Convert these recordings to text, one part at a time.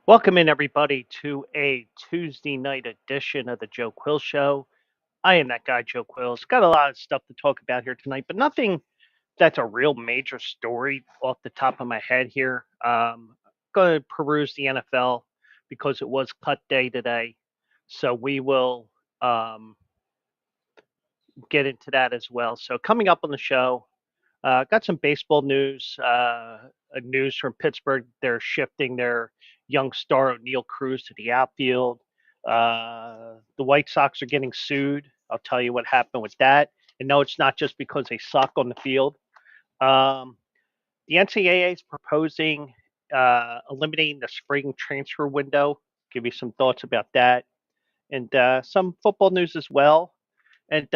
Welcome in, everybody, to a Tuesday night edition of the Joe Quills Show. I am that guy, Joe Quills. Got a lot of stuff to talk about here tonight, but nothing that's a real major story off the top of my head here. Going to peruse the NFL because it was cut day today. So we will get into that as well. So, coming up on the show, got some baseball news. News from Pittsburgh. They're shifting their young star O'Neill Cruz to the outfield. The White Sox are getting sued. I'll tell you what happened with that. And no, it's not just because they suck on the field. Um, the NCAA is proposing eliminating the spring transfer window. Give you some thoughts about that, and some football news as well. And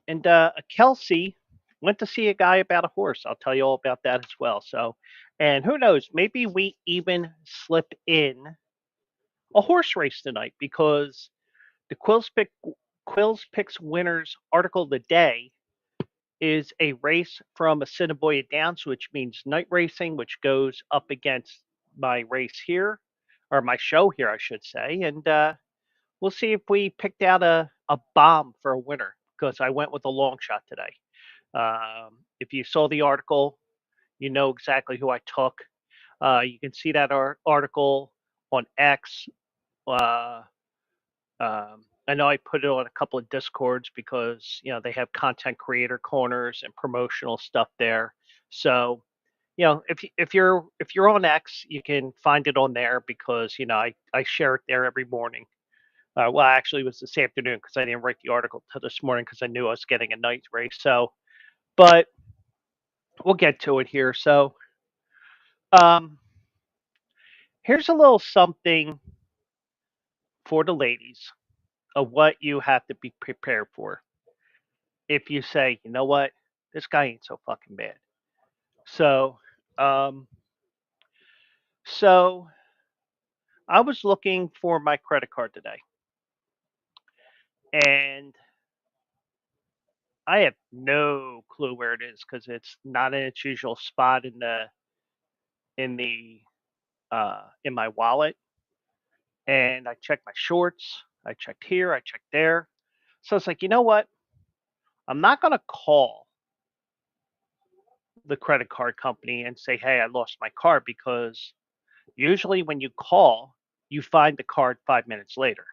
Kelce went to see a guy about a horse. I'll tell you all about that as well. So, and who knows, maybe we even slip in a horse race tonight because the Quills picks winners article of the day is a race from Assiniboia Downs, which means night racing, which goes up against my race here, or my show here, I should say. And we'll see if we picked out a bomb for a winner because I went with a long shot today. If you saw the article, you know exactly who I took. You can see that article on X. Uh, I know I put it on a couple of Discords because they have content creator corners and promotional stuff there. So if you're on X, you can find it on there because I share it there every morning. Well, actually, it was this afternoon because I didn't write the article till this morning because I knew I was getting a night race. So, but we'll get to it here. So, um, here's a little something for the ladies of what you have to be prepared for if you say, you know what, this guy ain't so fucking bad. So, um, so I was looking for my credit card today, and I have no clue where it is because it's not in its usual spot in the in my wallet. And I checked my shorts, I checked here, I checked there. So it's like, you know what? I'm not gonna call the credit card company and say, "Hey, I lost my card," because usually when you call, you find the card 5 minutes later.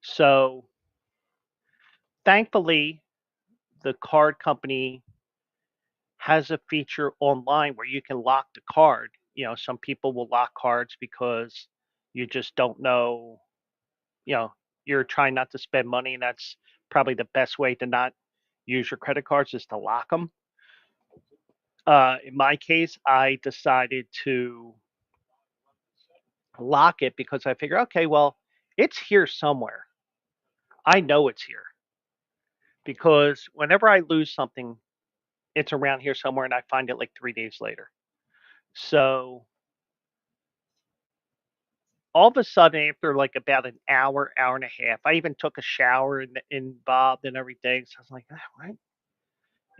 So thankfully, the card company has a feature online where you can lock the card. Some people will lock cards because you just don't know, you know, you're trying not to spend money, and that's probably the best way to not use your credit cards is to lock them. In my case, I decided to lock it because I figure, okay, well, it's here somewhere. I know it's here because whenever I lose something, it's around here somewhere, and I find it like 3 days later. So all of a sudden, after like about an hour, hour and a half, I even took a shower and involved and everything. So I was like, right.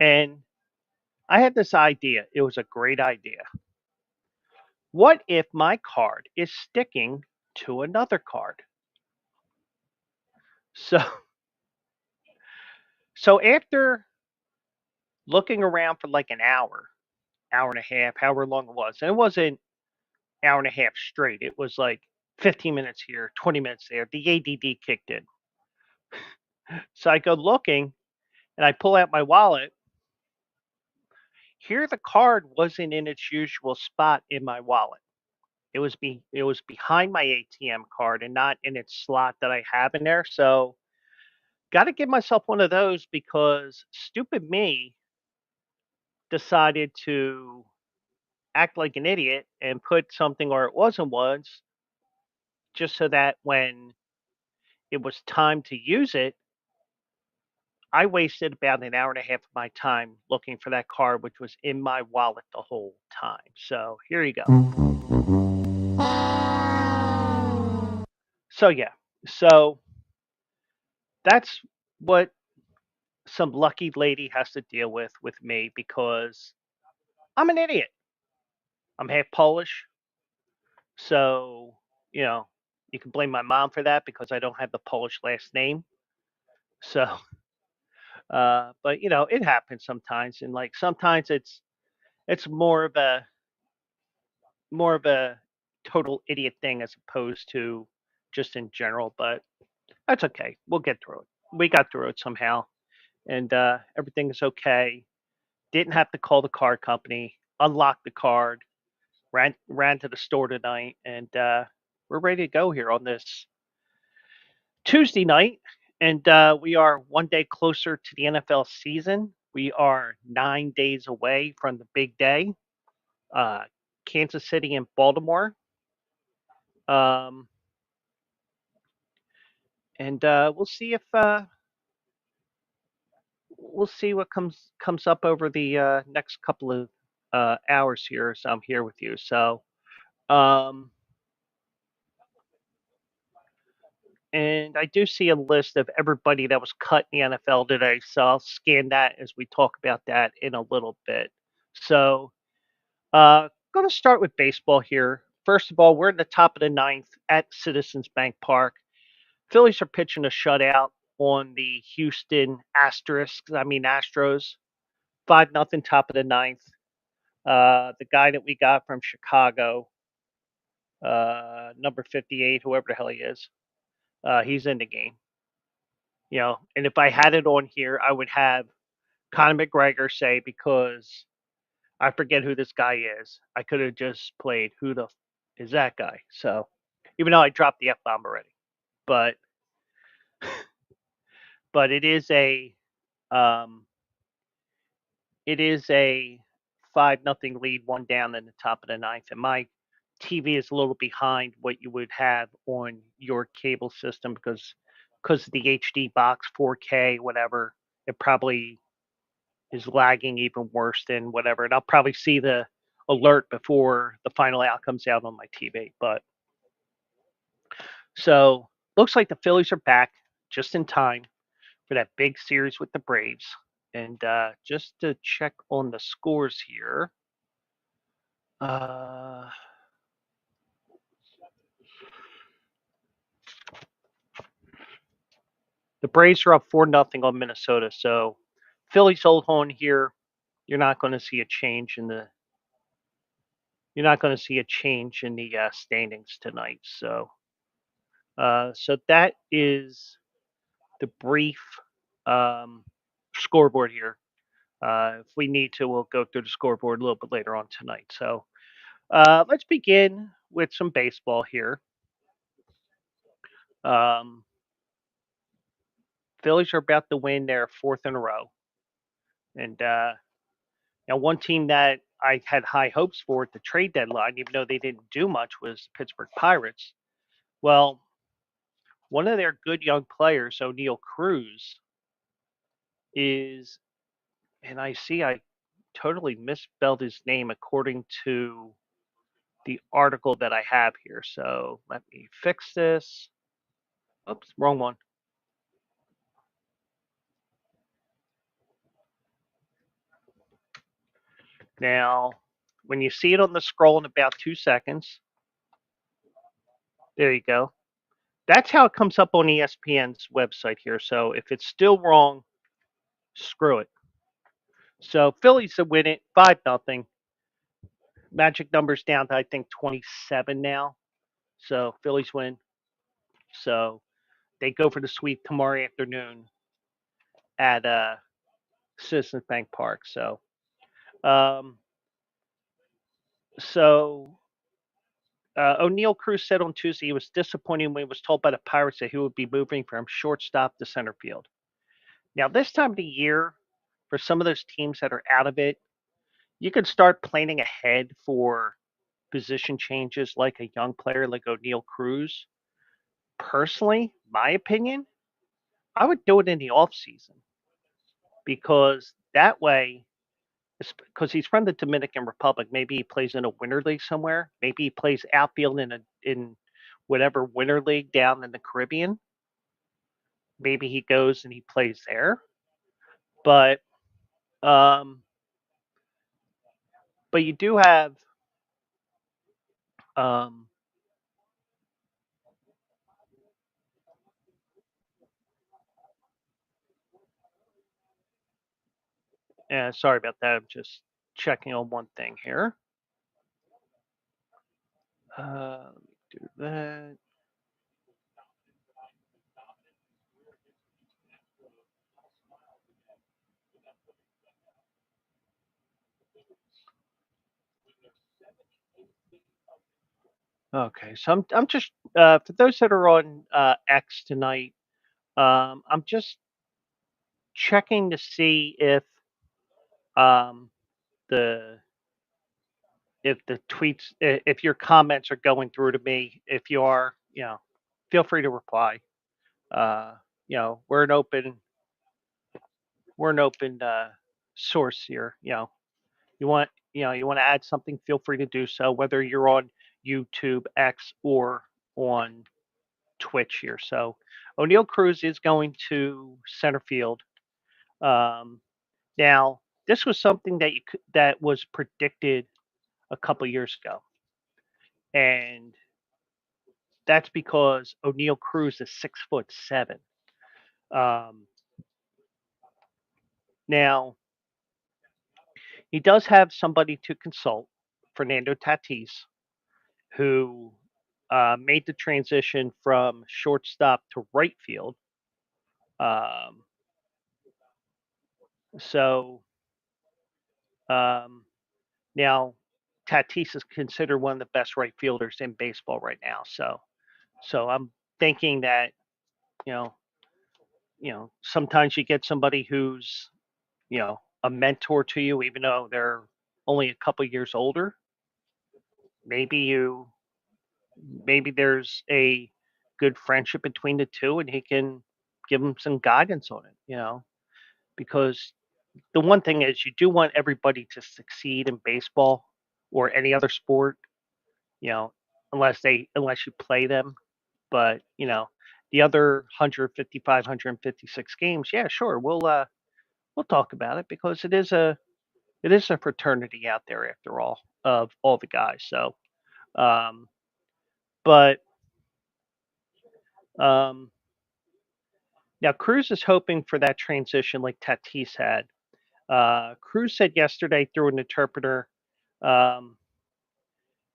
And I had this idea. It was a great idea. What if my card is sticking to another card? So so after looking around for like an hour, hour and a half, however long it was, and it wasn't hour and a half straight. It was like 15 minutes here, 20 minutes there. The ADD kicked in. So I go looking and I pull out my wallet. Here the card wasn't in its usual spot in my wallet. It was behind my ATM card and not in its slot that I have in there. So got to give myself one of those because stupid me decided to act like an idiot and put something where it wasn't was just so that when it was time to use it, I wasted about an hour and a half of my time looking for that card, which was in my wallet the whole time. So here you go. So yeah, so that's what some lucky lady has to deal with me because I'm an idiot. I'm half Polish. So, you know, you can blame my mom for that because I don't have the Polish last name. So, but it happens sometimes, and like sometimes it's more of a total idiot thing as opposed to just in general. But that's okay. We'll get through it. We got through it somehow, and everything is okay. Didn't have to call the card company, unlock the card, ran to the store tonight, and we're ready to go here on this Tuesday night. And we are one day closer to the NFL season. We are 9 days away from the big day, uh, Kansas City and Baltimore. Um, and we'll see what comes up over the next couple of hours here as I'm here with you. So, um, and I do see a list of everybody that was cut in the NFL today. So I'll scan that as we talk about that in a little bit. So, going to start with baseball here. First of all, we're in the top of the ninth at Citizens Bank Park. Phillies are pitching a shutout on the Houston Astros. 5-0 top of the ninth. The guy that we got from Chicago, number 58, whoever the hell he is, he's in the game. And if I had it on here, I would have Conor McGregor say, because I forget who this guy is. I could have just played who the is that guy. So even though I dropped the F bomb already, but but um, it is a 5-0 lead, one down in the top of the ninth, and my TV is a little behind what you would have on your cable system because of the HD box 4K whatever. It probably is lagging even worse than whatever, and I'll probably see the alert before the final out comes out on my TV. But so looks like the Phillies are back just in time for that big series with the Braves. And just to check on the scores here, uh, the Braves are up 4-0 on Minnesota. So Phillies hold on here. You're not going to see a change in the standings tonight. So that is the brief um, scoreboard here. If we need to, we'll go through the scoreboard a little bit later on tonight. So let's begin with some baseball here. Um, Phillies are about to win their fourth in a row. And now, one team that I had high hopes for at the trade deadline, even though they didn't do much, was the Pittsburgh Pirates. Well, one of their good young players, O'Neal Cruz, is, and I totally misspelled his name according to the article that I have here. So let me fix this. Oops, wrong one. Now, when you see it on the scroll in about 2 seconds, there you go. That's how it comes up on ESPN's website here. So if it's still wrong, screw it. So Phillies to win it 5-0. Magic numbers down to I think 27 now. So Phillies win. So they go for the sweep tomorrow afternoon at Citizens Bank Park. Um, so O'Neal Cruz said on Tuesday he was disappointed when he was told by the Pirates that he would be moving from shortstop to center field. Now, this time of the year, for some of those teams that are out of it, you could start planning ahead for position changes like a young player like O'Neal Cruz. Personally, my opinion, I would do it in the off season because that way, because he's from the Dominican Republic, maybe he plays in a winter league somewhere. Maybe he plays outfield in whatever winter league down in the Caribbean. Maybe he goes and he plays there. But um, but you do have um, Sorry about that. I'm just checking on one thing here. Let me do that. Okay, so I'm just for those that are on X tonight. I'm just checking to see um, the the tweets, if your comments are going through to me. If you are, feel free to reply. Uh, we're an open source here. You want to add something, feel free to do so. Whether you're on YouTube, X, or on Twitch here. So O'Neill Cruz is going to center field. Um, Now, this was something that was predicted a couple years ago, and that's because O'Neill Cruz is 6'7". Um, Now he does have somebody to consult, Fernando Tatis, who made the transition from shortstop to right field. Um, so um, Now Tatis is considered one of the best right fielders in baseball right now. So I'm thinking that you know sometimes you get somebody who's a mentor to you, even though they're only a couple years older. Maybe you maybe there's a good friendship between the two, and he can give them some guidance on it. Because the one thing is, you do want everybody to succeed in baseball or any other sport. You know, unless you play them. But the other 155, 156 games, yeah, sure, we'll talk about it because it is a fraternity out there after all of all the guys. So, um, but um, now Cruz is hoping for that transition like Tatis had. Cruz said yesterday through an interpreter, um,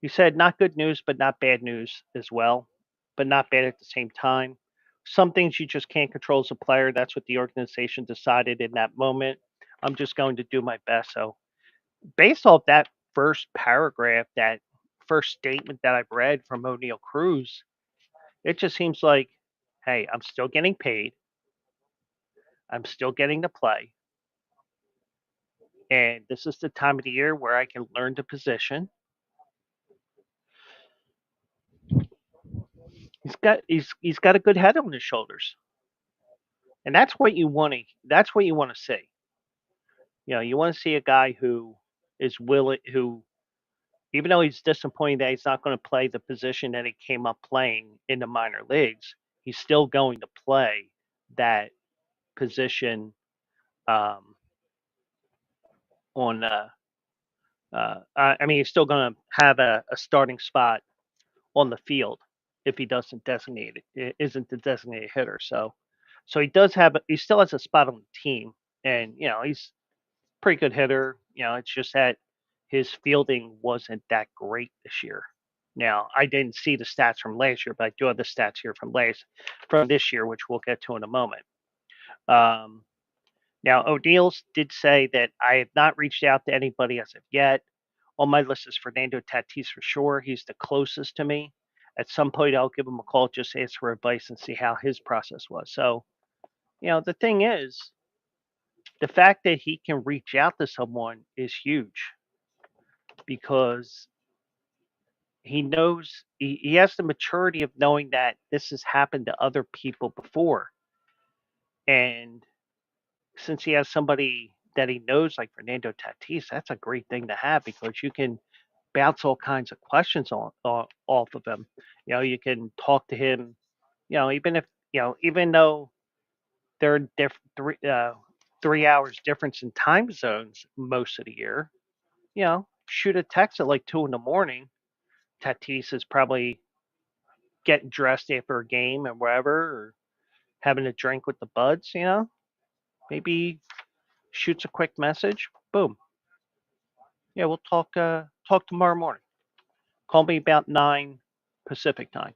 he said, not good news, but not bad news as well, but not bad at the same time. Some things you just can't control as a player. That's what the organization decided in that moment. I'm just going to do my best. So, based off that first paragraph, that first statement that I've read from O'Neill Cruz, it just seems like, hey, I'm still getting paid. I'm still getting to play. And this is the time of the year where I can learn the position. He's got a good head on his shoulders. And that's what you want to see. You want to see a guy who is willing, who, even though he's disappointed that he's not going to play the position that he came up playing in the minor leagues, he's still going to play that position um, on. I mean, he's still going to have a starting spot on the field if he doesn't designate it, isn't the designated hitter. So he still has a spot on the team, and he's pretty good hitter. It's just that his fielding wasn't that great this year. Now, I didn't see the stats from last year, but I do have the stats here from this year, which we'll get to in a moment. Um, Now, O'Neill's did say that I have not reached out to anybody as of yet. On my list is Fernando Tatis for sure. He's the closest to me. At some point, I'll give him a call, just ask for advice and see how his process was. So, the thing is, the fact that he can reach out to someone is huge because he has the maturity of knowing that this has happened to other people before. And since he has somebody that he knows like Fernando Tatis, that's a great thing to have because you can bounce all kinds of questions off of him. You can talk to him, even if, even though they're 3 hours difference in time zones most of the year, shoot a text at like 2 in the morning. Tatis is probably getting dressed after a game and wherever, or having a drink with the buds, maybe shoots a quick message. Boom. Yeah, we'll talk tomorrow morning. Call me about 9 Pacific time.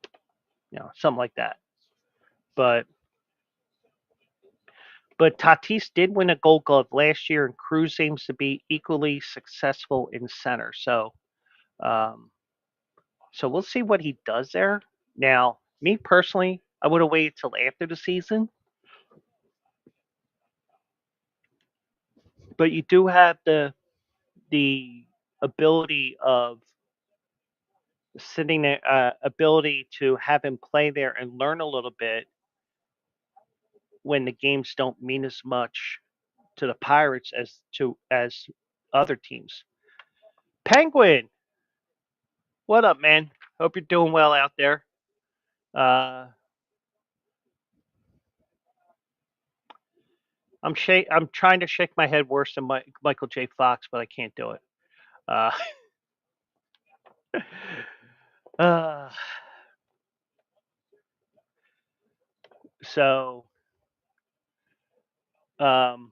Something like that. But Tatis did win a Gold Glove last year, and Cruz seems to be equally successful in center. Um, so we'll see what he does there. Now, me personally, I would have waited till after the season, but you do have the ability of sitting there, ability to have him play there and learn a little bit when the games don't mean as much to the Pirates as other teams. Penguin, what up, man? Hope you're doing well out there. Uh, I'm trying to shake my head worse than Michael J. Fox, but I can't do it. Uh, uh, so um,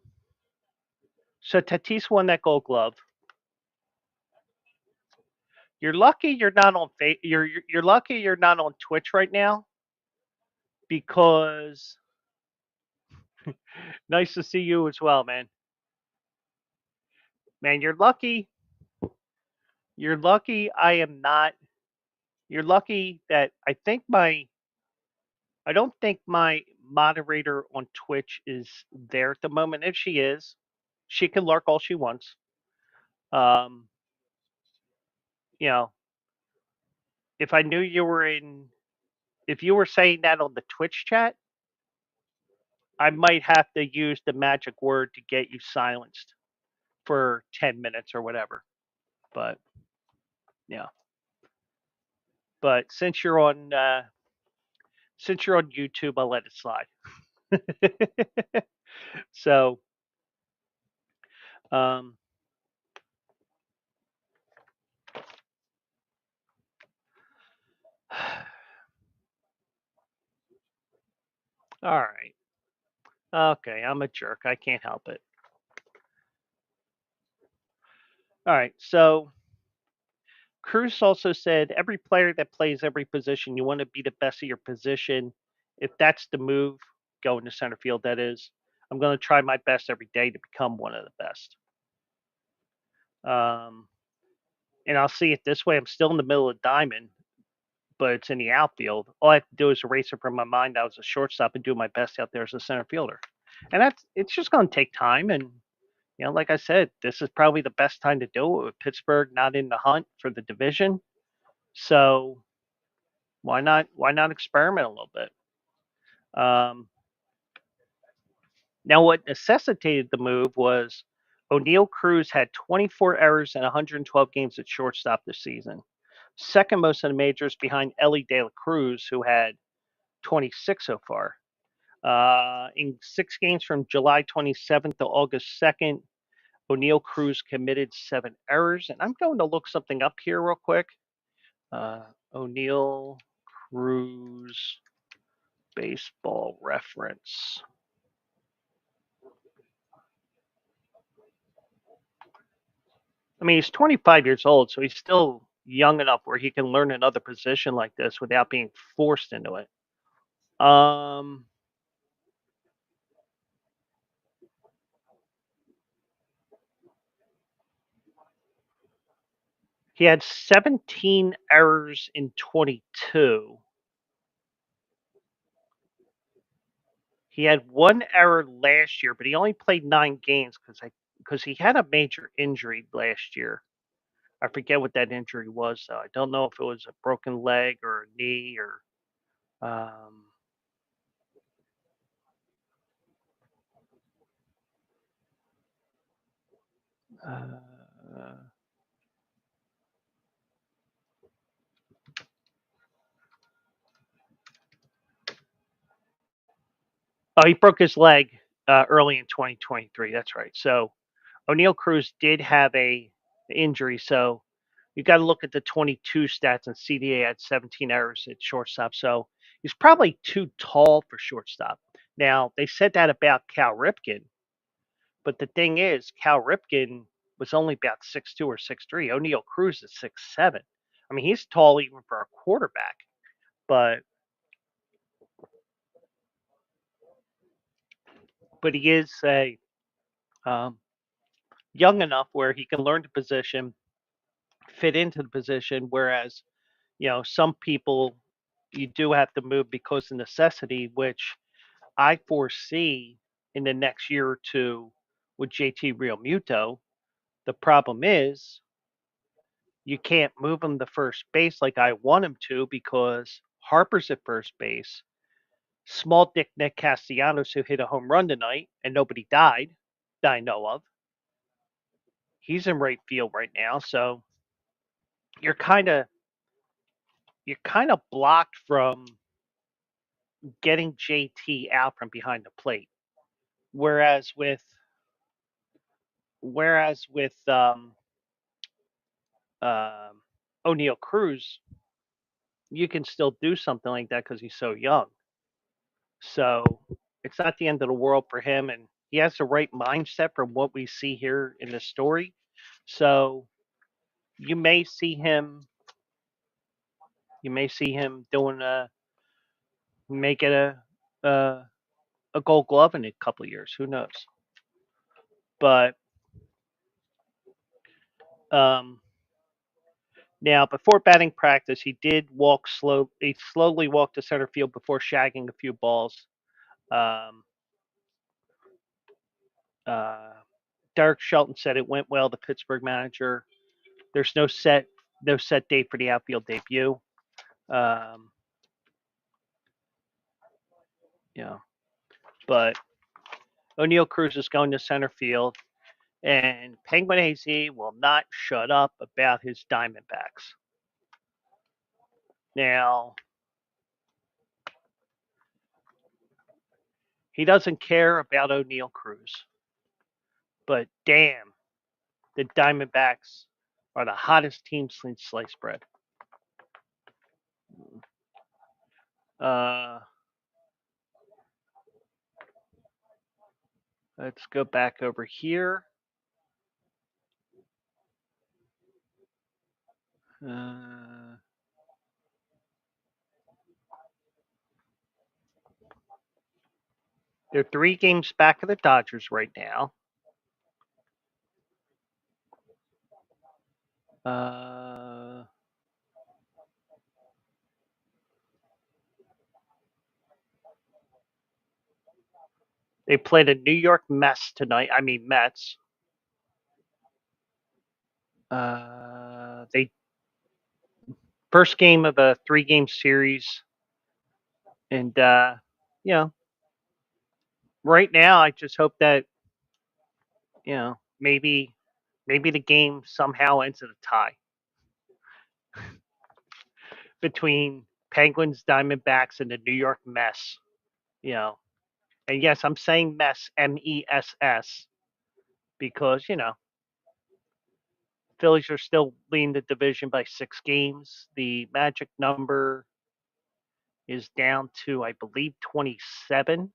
so Tatis won that Gold Glove. You're lucky you're not on you're lucky you're not on Twitch right now because nice to see you as well, man. Man, you're lucky. You're lucky I am not. You're lucky that I don't think my moderator on Twitch is there at the moment. If she is, she can lurk all she wants. Um, you know, if I knew you were in, if you were saying that on the Twitch chat, I might have to use the magic word to get you silenced for 10 minutes or whatever. But yeah, but since you're on YouTube, I'll let it slide. So, um, all right. Okay, I'm a jerk. I can't help it. All right. So Cruz also said every player that plays every position, you want to be the best of your position. If that's the move, go into center field. That is, I'm going to try my best every day to become one of the best. Um, and I'll see it this way. I'm still in the middle of diamond, but it's in the outfield. All I have to do is erase it from my mind. I was a shortstop and do my best out there as a center fielder. And it's just going to take time. And like I said, this is probably the best time to do it with Pittsburgh not in the hunt for the division. So why not experiment a little bit? Um, Now, what necessitated the move was O'Neill Cruz had 24 errors in 112 games at shortstop this season, second most in the majors behind Ellie De La Cruz, who had 26 so far. In 6 games from July 27th to August 2nd, O'Neill Cruz committed 7 errors. And I'm going to look something up here real quick. O'Neill Cruz baseball reference. I mean, he's 25 years old, so he's still young enough where he can learn another position like this without being forced into it. He had 17 errors in 22. He had 1 error last year, but he only played 9 games because he had a major injury last year. I forget what that injury was, though. I don't know if it was a broken leg or a knee or. Um, uh, he broke his leg early in 2023. That's right. So O'Neill Cruz did have a injury, so you got to look at the 22 stats, and CDA had 17 errors at shortstop. So he's probably too tall for shortstop. Now they said that about Cal Ripken, But the thing is, Cal Ripken was only about 6'2" or 6'3". O'Neal Cruz is 6'7". I mean, he's tall even for a quarterback, but he is a um, young enough where he can learn the position, fit into the position. Whereas, some people you do have to move because of necessity, which I foresee in the next year or two with JT Realmuto. The problem is you can't move him to first base like I want him to because Harper's at first base. Small Dick Nick Castellanos, who hit a home run tonight and nobody died that I know of, he's in right field right now. So you're kind of blocked from getting JT out from behind the plate. Whereas with whereas with O'Neal Cruz, you can still do something like that because he's so young. So it's not the end of the world for him, and he has the right mindset from what we see here in the story. So you may see him. You may see him doing make it a a Gold Glove in a couple of years. Who knows? But um, now, before batting practice, he did walk slow. He slowly walked to center field before shagging a few balls. Um, uh, Derek Shelton said it went well. The Pittsburgh manager. There's no set date for the outfield debut. Um, yeah, but O'Neal Cruz is going to center field, and Penguin AZ will not shut up about his Diamondbacks. Now, he doesn't care about O'Neal Cruz, but damn, the Diamondbacks are the hottest team since sliced bread. Uh, let's go back over here. They're 3 games back of the Dodgers right now. They played a New York Mets tonight. I mean Mets. They first game of a 3-game series, and you know, right now I just hope that maybe the game somehow ends in a tie between Penguins, Diamondbacks, and the New York Mets. You know, and yes, I'm saying mess, MESS, because Phillies are still leading the division by 6 games. The magic number is down to, I believe, 27.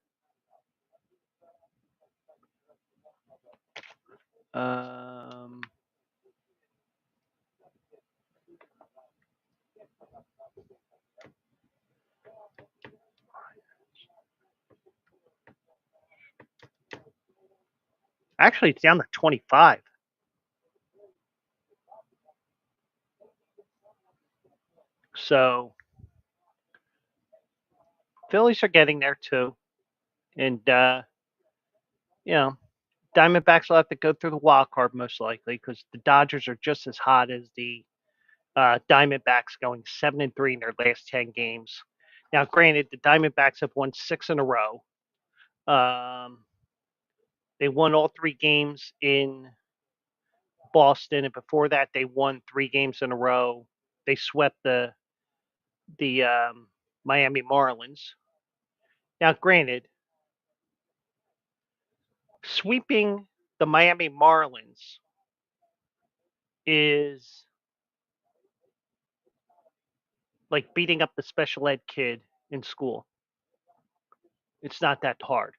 Actually, it's down to 25. So Phillies are getting there too, and Diamondbacks will have to go through the wild card most likely because the Dodgers are just as hot as the Diamondbacks, going 7-3 in their last 10 games. Now, granted, the Diamondbacks have won 6 in a row. They won all 3 games in Boston, and before that, they won 3 games in a row. They swept the Miami Marlins. Now, granted, sweeping the Miami Marlins is like beating up the special ed kid in school. It's not that hard.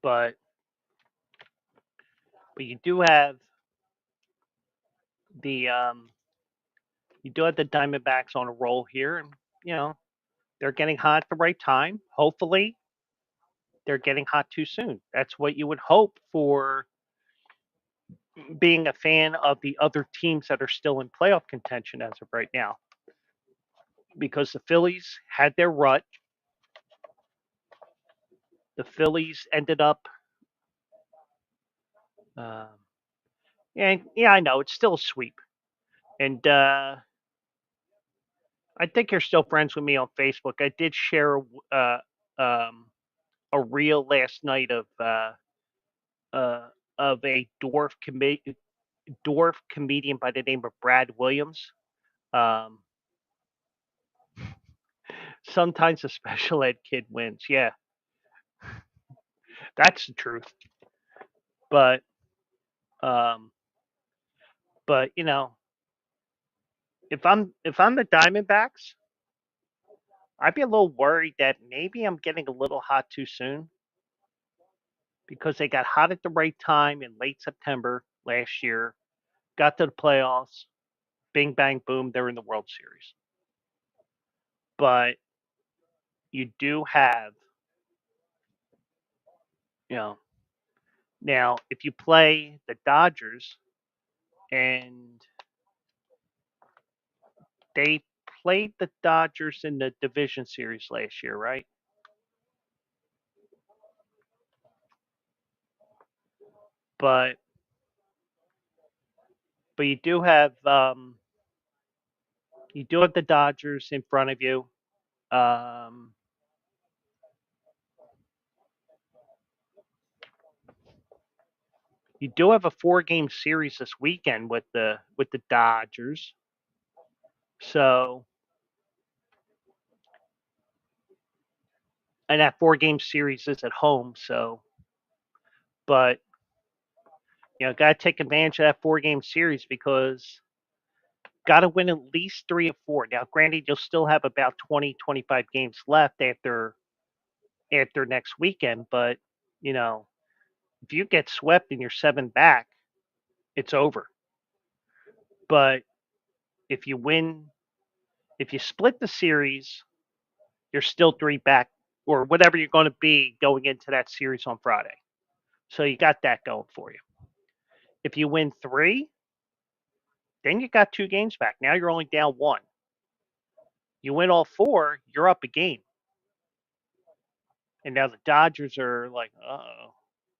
But but you do have the Diamondbacks on a roll here, and you know they're getting hot at the right time. Hopefully, they're getting hot too soon. That's what you would hope for being a fan of the other teams that are still in playoff contention as of right now. Because the Phillies had their rut. The Phillies ended up, um, and yeah, I know it's still a sweep. And I think you're still friends with me on Facebook. I did share um, a reel last night uh, of a dwarf comedian by the name of Brad Williams. Um, Sometimes a special ed kid wins. Yeah, that's the truth. But um, but if I'm the Diamondbacks, I'd be a little worried that maybe I'm getting a little hot too soon because they got hot at the right time in late September last year, got to the playoffs, bing bang boom, they're in the World Series. But you do have, you know, now if you play the Dodgers and they played the Dodgers in the division series last year, right? But but you do have the Dodgers in front of you. Um, you do have a 4-game series this weekend with the Dodgers. So, and that 4-game series is at home. So, but got to take advantage of that 4-game series because got to win at least 3 of 4. Now, granted, you'll still have about 20, 25 games left after next weekend, but you know, if you get swept and you're 7 back, it's over. But if you win, if you split the series, you're still 3 back or whatever you're going to be going into that series on Friday. So you got that going for you. If you win 3, then you got 2 games back. Now you're only down 1. You win all 4, you're up a game. And now the Dodgers are like, uh-oh.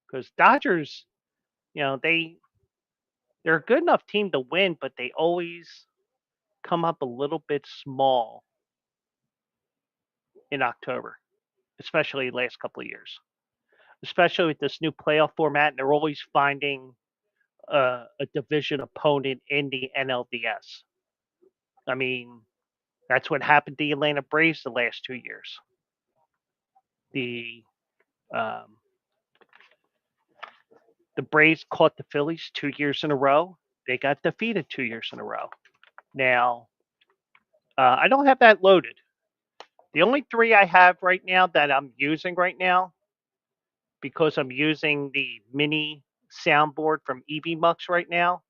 Because Dodgers, they're a good enough team to win, but they always come up a little bit small in October, especially the last couple of years. Especially with this new playoff format, and they're always finding a division opponent in the NLDS. I mean, that's what happened to the Atlanta Braves the last 2 years. The um, the Braves caught the Phillies 2 years in a row. They got defeated 2 years in a row. Now, I don't have that loaded. The only 3 I have right now that I'm using right now, because I'm using the mini soundboard from EV Mux right now,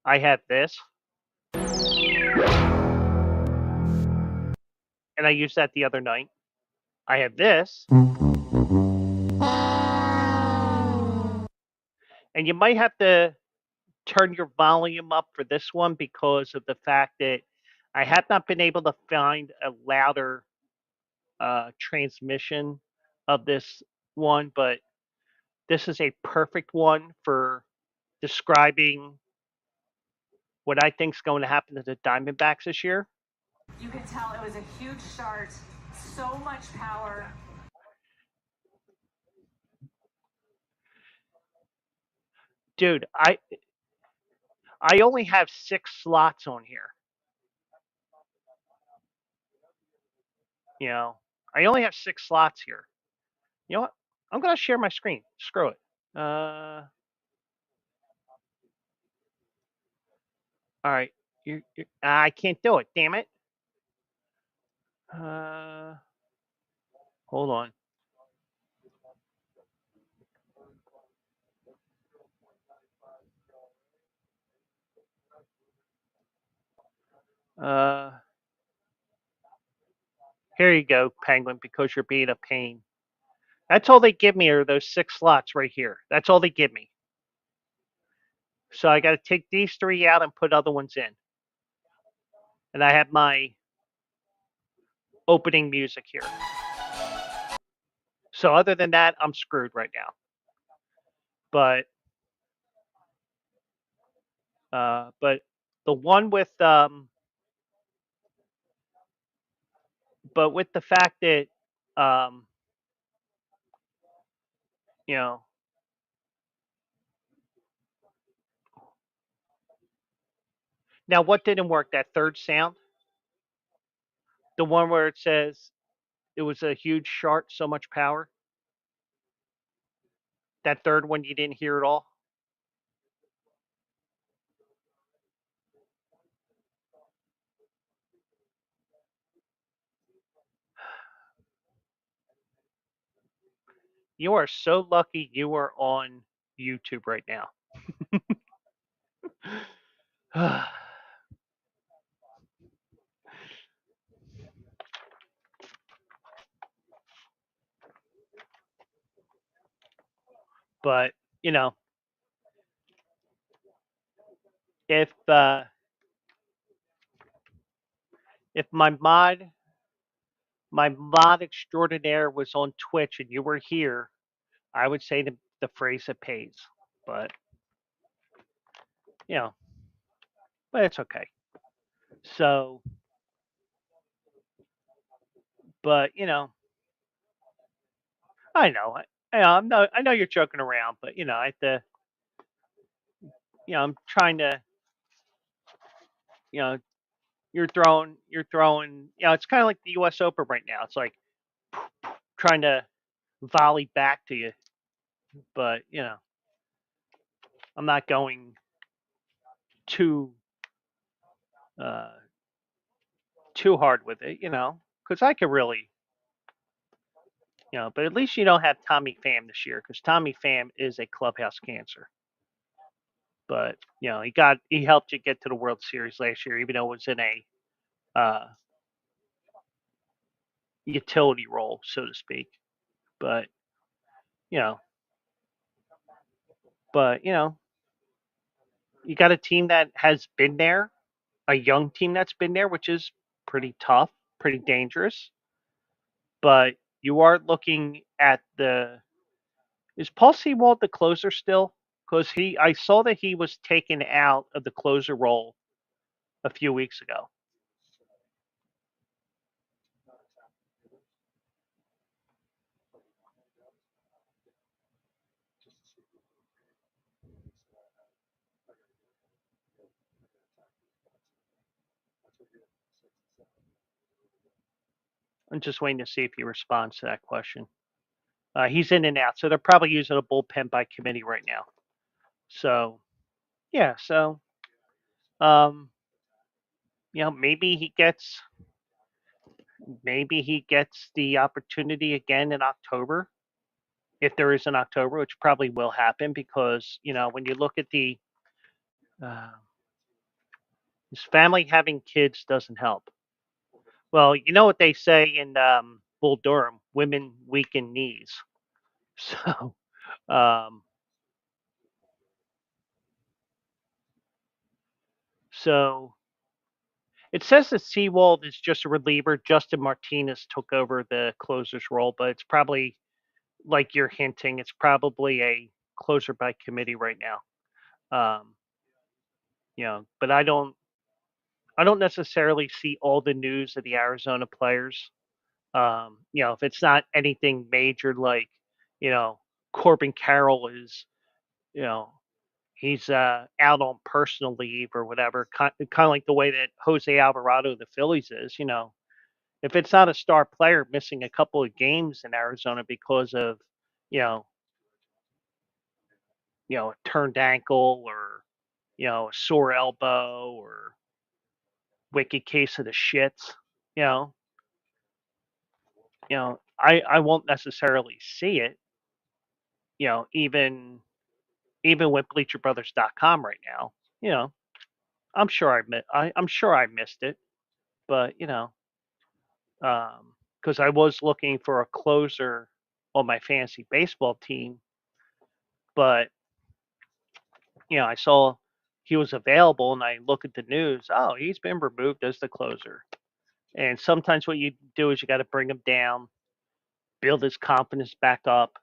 I have this. And I used that the other night. I have this. And you might have to turn your volume up for this one because of the fact that I have not been able to find a louder transmission of this one, but this is a perfect one for describing what I think is going to happen to the Diamondbacks this year. You could tell it was a huge start, so much power. Dude, I only have 6 slots on here. I only have 6 slots here. You know what? I'm going to share my screen. Screw it. All right. I can't do it. Damn it. Hold on. Uh, Here you go, Penguin, because you're being a pain. That's all they give me are those 6 slots right here. That's all they give me. So I got to take these 3 out and put other ones in. And I have my opening music here. So other than that, I'm screwed right now. But the one with but with the fact that um, you know, now what didn't work? That third sound, the one where it says it was a huge shark, so much power. That third one you didn't hear at all. You are so lucky you are on YouTube right now. But you know, if uh, if my mod extraordinaire was on Twitch and you were here, I would say the phrase it pays. But you know, but it's okay. So, but I know, I know you're joking around, but I have to, I'm trying to, you know, you're throwing, it's kind of like the U.S. Open right now. It's like trying to volley back to you, but I'm not going too uh, too hard with it, because I could really, but at least you don't have Tommy Pham this year, because Tommy Pham is a clubhouse cancer. But he helped you get to the World Series last year, even though it was in a uh, utility role, so to speak. But you know, but you got a team that has been there, a young team that's been there, which is pretty tough, pretty dangerous. But you are looking at the is Paul Sewald the closer still? Because I saw that he was taken out of the closer role a few weeks ago. I'm just waiting to see if he responds to that question. He's in and out, so they're probably using a bullpen by committee right now. So yeah, so um, maybe he gets the opportunity again in October, if there is an October, which probably will happen because when you look at uh, his family having kids doesn't help. Well, you know what they say in Bull Durham: women weaken knees. So, um, so it says that Seawald is just a reliever. Justin Martinez took over the closer's role, but it's probably like you're hinting. It's probably a closer by committee right now. Um, but I don't necessarily see all the news of the Arizona players. If it's not anything major like, you know, Corbin Carroll is, you know, he's out on personal leave or whatever, kind of like the way that Jose Alvarado of the Phillies is. If it's not a star player missing a couple of games in Arizona because of, you know, a turned ankle or a sore elbow or wicked case of the shits, you know, I won't necessarily see it, even with bleacherbrothers.com right now. You know, I'm sure I missed it. But because I was looking for a closer on my fantasy baseball team, but I saw he was available, and I look at the news. Oh, he's been removed as the closer. And sometimes what you do is you got to bring him down, build his confidence back up,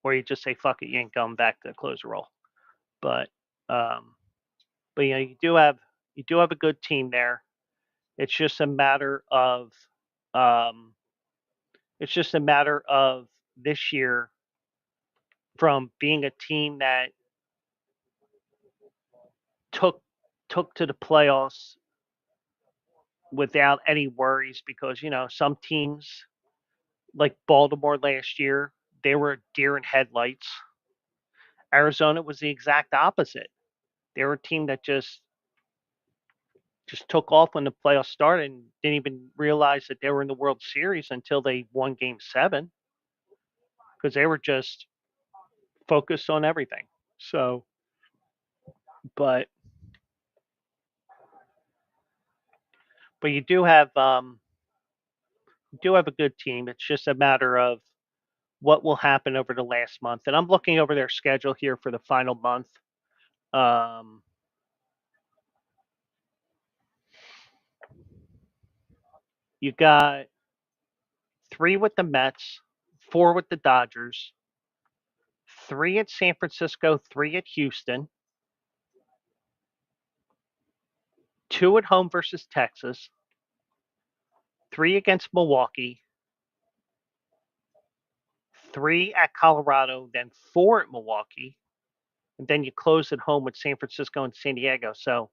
or you just say, "Fuck it, you ain't going back to the closer role." But um, but you do have a good team there. It's just a matter of um, it's just a matter of this year from being a team that took took to the playoffs without any worries because some teams like Baltimore last year, they were deer in headlights. Arizona was the exact opposite. They were a team that just took off when the playoffs started and didn't even realize that they were in the World Series until they won Game 7 because they were just focused on everything. So, but you do have a good team. It's just a matter of what will happen over the last month. And I'm looking over their schedule here for the final month. Um, you got 3 with the Mets, 4 with the Dodgers, 3 at San Francisco, 3 at Houston, 2 at home versus Texas, 3 against Milwaukee, 3 at Colorado, then 4 at Milwaukee, and then you close at home with San Francisco and San Diego. So,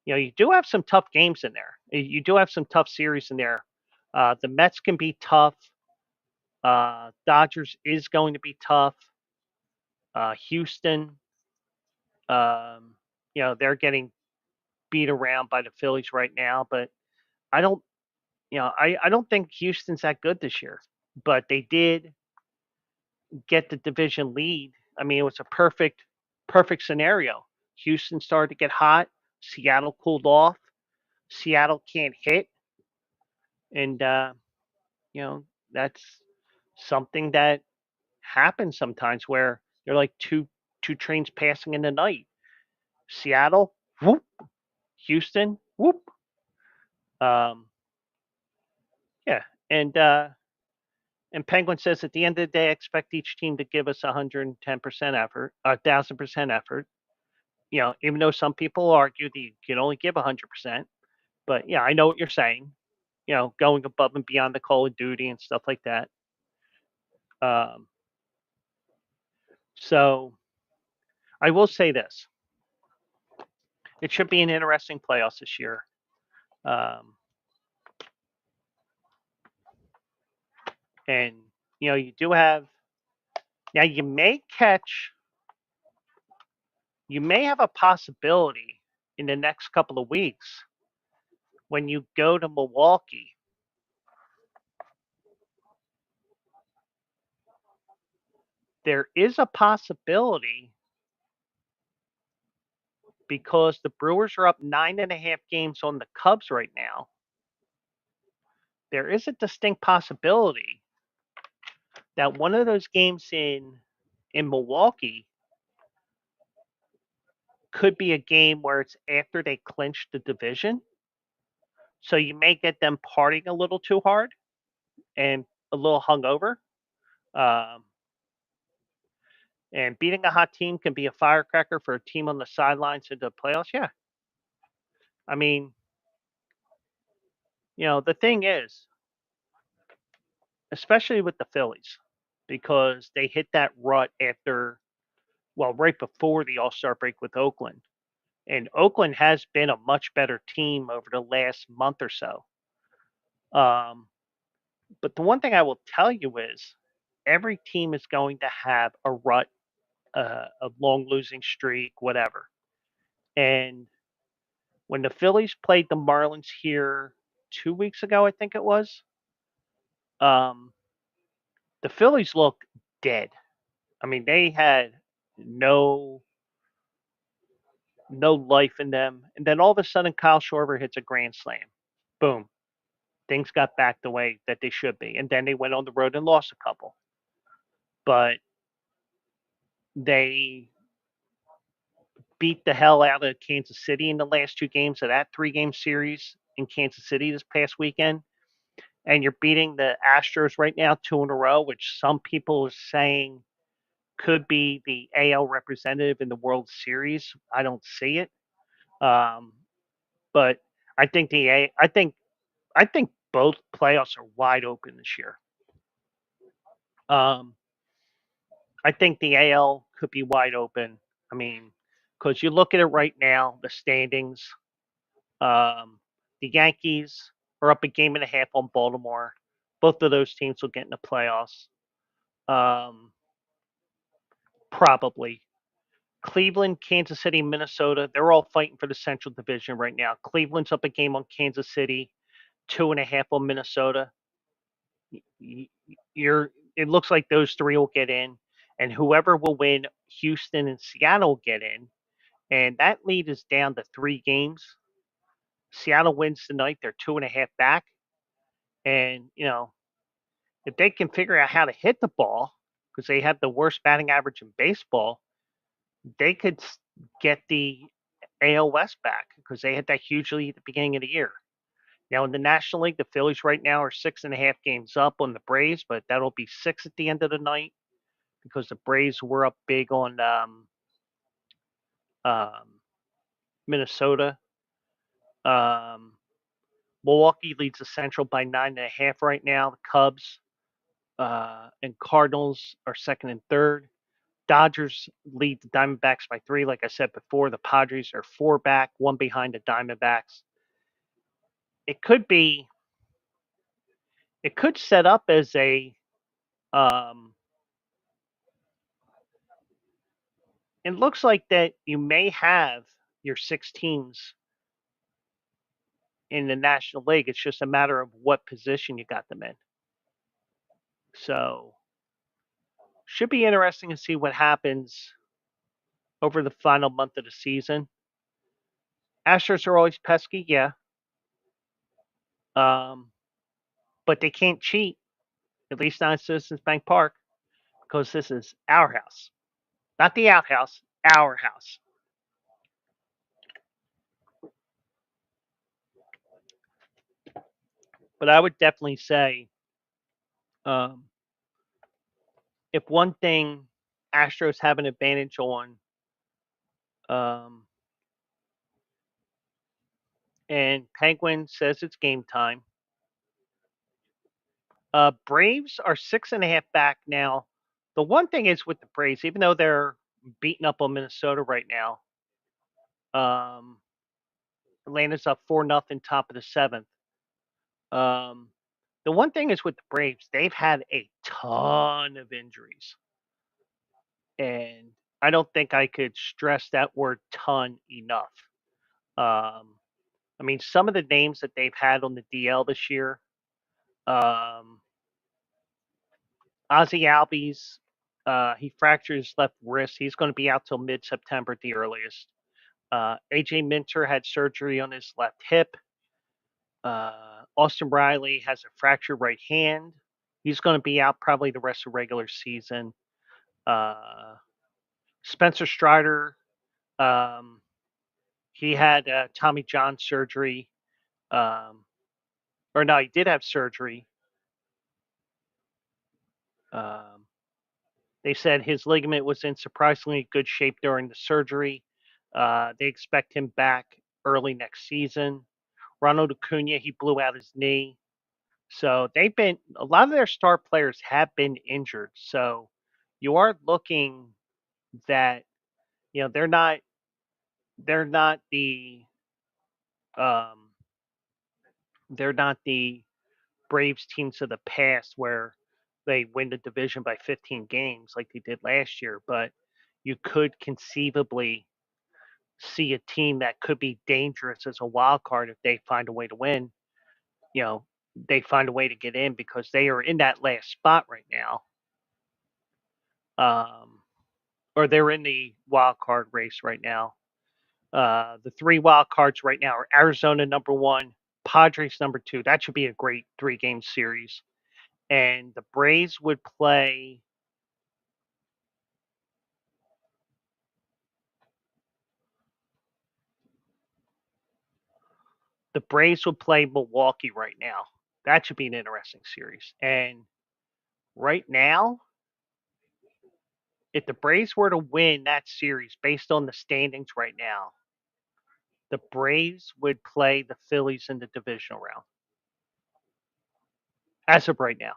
you do have some tough games in there. You do have some tough series in there. The Mets can be tough. Dodgers is going to be tough. Houston, um, they're getting beat around by the Phillies right now, but I don't, I don't think Houston's that good this year. But they did get the division lead. I mean, it was a perfect scenario. Houston started to get hot. Seattle cooled off. Seattle can't hit, and you know that's something that happens sometimes where they're like two trains passing in the night. Seattle, whoop. Houston, whoop. Um, yeah, and Penguin says at the end of the day, I expect each team to give us 110% effort, 1,000% effort. Even though some people argue that you can only give 100%, but yeah, I know what you're saying. Going above and beyond the call of duty and stuff like that. Um, so I will say this: it should be an interesting playoffs this year. Um, and you do have now. You may have a possibility in the next couple of weeks when you go to Milwaukee. There is a possibility because the Brewers are up 9.5 games on the Cubs right now. There is a distinct possibility that one of those games in Milwaukee could be a game where it's after they clinch the division. So you may get them partying a little too hard and a little hungover. Um, and beating a hot team can be a firecracker for a team on the sidelines into the playoffs. Yeah. I mean, the thing is, especially with the Phillies, because they hit that rut right before the All Star break with Oakland. And Oakland has been a much better team over the last month or so. Um, but the one thing I will tell you is every team is going to have a rut, a long losing streak, whatever. And when the Phillies played the Marlins here 2 weeks ago, I think it was, um, the Phillies looked dead. I mean, they had no no life in them. And then all of a sudden, Kyle Schwarber hits a grand slam. Boom. things got back the way that they should be. And then they went on the road and lost a couple. But they beat the hell out of Kansas City in the last two games of that 3-game series in Kansas City this past weekend. And you're beating the Astros right now 2 in a row, which some people are saying could be the AL representative in the World Series. I don't see it. But I think I think both playoffs are wide open this year. Um, I think the AL could be wide open. I mean, because you look at it right now, the standings. Um, the Yankees are up a game and a half on Baltimore. Both of those teams will get in the playoffs. Um, probably. Cleveland, Kansas City, Minnesota, they're all fighting for the Central Division right now. Cleveland's up a game on Kansas City, 2.5 on Minnesota. It looks like those three will get in, and whoever will win, Houston and Seattle will get in. And that lead is down to 3 games. Seattle wins tonight, they're 2.5 back. And, if they can figure out how to hit the ball, because they have the worst batting average in baseball, they could get the AL West back because they had that huge lead at the beginning of the year. Now, in the National League, the Phillies right now are 6.5 games up on the Braves, but that'll be 6 at the end of the night because the Braves were up big on um, Minnesota. Um, Milwaukee leads the Central by 9.5 right now. The Cubs and Cardinals are second and third. Dodgers lead the Diamondbacks by 3. Like I said before, the Padres are 4 back, 1 behind the Diamondbacks. It could set up as a it looks like that you may have your 6 teams in the National League. It's just a matter of what position you got them in. So, should be interesting to see what happens over the final month of the season. Astros are always pesky, yeah. But they can't cheat, at least not at Citizens Bank Park, because this is our house. Not the outhouse, our house. But I would definitely say um, if one thing Astros have an advantage on, um, and Penguin says it's game time. Braves are 6.5 back now. The one thing is with the Braves, even though they're beating up on Minnesota right now, um, Atlanta's up 4-0, top of the 7th. Um, the one thing is with the Braves, they've had a ton of injuries. And I don't think I could stress that word ton enough. I mean, some of the names that they've had on the DL this year, um, Ozzy Albies, he fractured his left wrist. He's going to be out till mid-September at the earliest. AJ Minter had surgery on his left hip. Austin Riley has a fractured right hand. He's going to be out probably the rest of the regular season. Spencer Strider, um, he had Tommy John surgery. Or no, he did have surgery. Um, they said his ligament was in surprisingly good shape during the surgery. They expect him back early next season. Ronald Acuna, he blew out his knee. So they've been a lot of their star players have been injured. So you are looking that they're not the um, they're not the Braves teams of the past where they win the division by 15 games like they did last year, but you could conceivably see a team that could be dangerous as a wild card if they find a way to win. You know, they find a way to get in because they are in that last spot right now. Or they're in the wild card race right now. The 3 wild cards right now are Arizona number 1, Padres number 2. That should be a great 3-game series. And the Braves would play Milwaukee right now. That should be an interesting series. And right now, if the Braves were to win that series based on the standings right now, the Braves would play the Phillies in the divisional round. As of right now.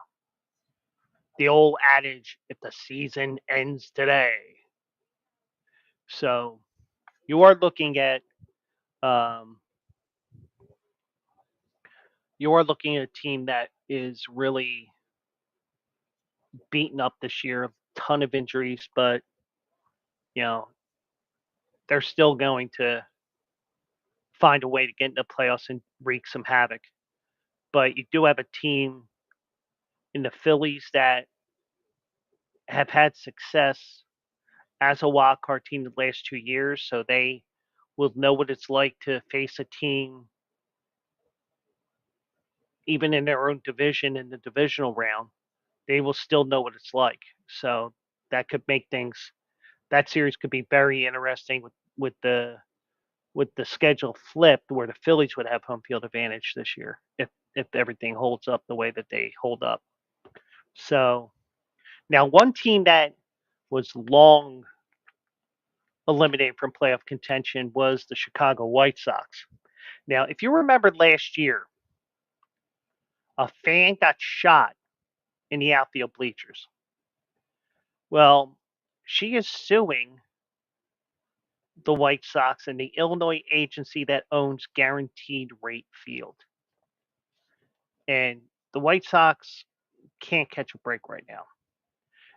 The old adage, if the season ends today. So you are looking at um, a team that is really beaten up this year, a ton of injuries, but you know, they're still going to find a way to get into the playoffs and wreak some havoc. But you do have a team in the Phillies that have had success as a wild card team the last 2 years, so they will know what it's like to face a team even in their own division in the divisional round. They will still know what it's like. So that could make things that series could be very interesting with the schedule flipped where the Phillies would have home field advantage this year if everything holds up the way that they hold up. So now one team that was long eliminated from playoff contention was the Chicago White Sox. Now, if you remember last year, a fan got shot in the outfield bleachers. Well, she is suing the White Sox and the Illinois agency that owns Guaranteed Rate Field. And the White Sox can't catch a break right now.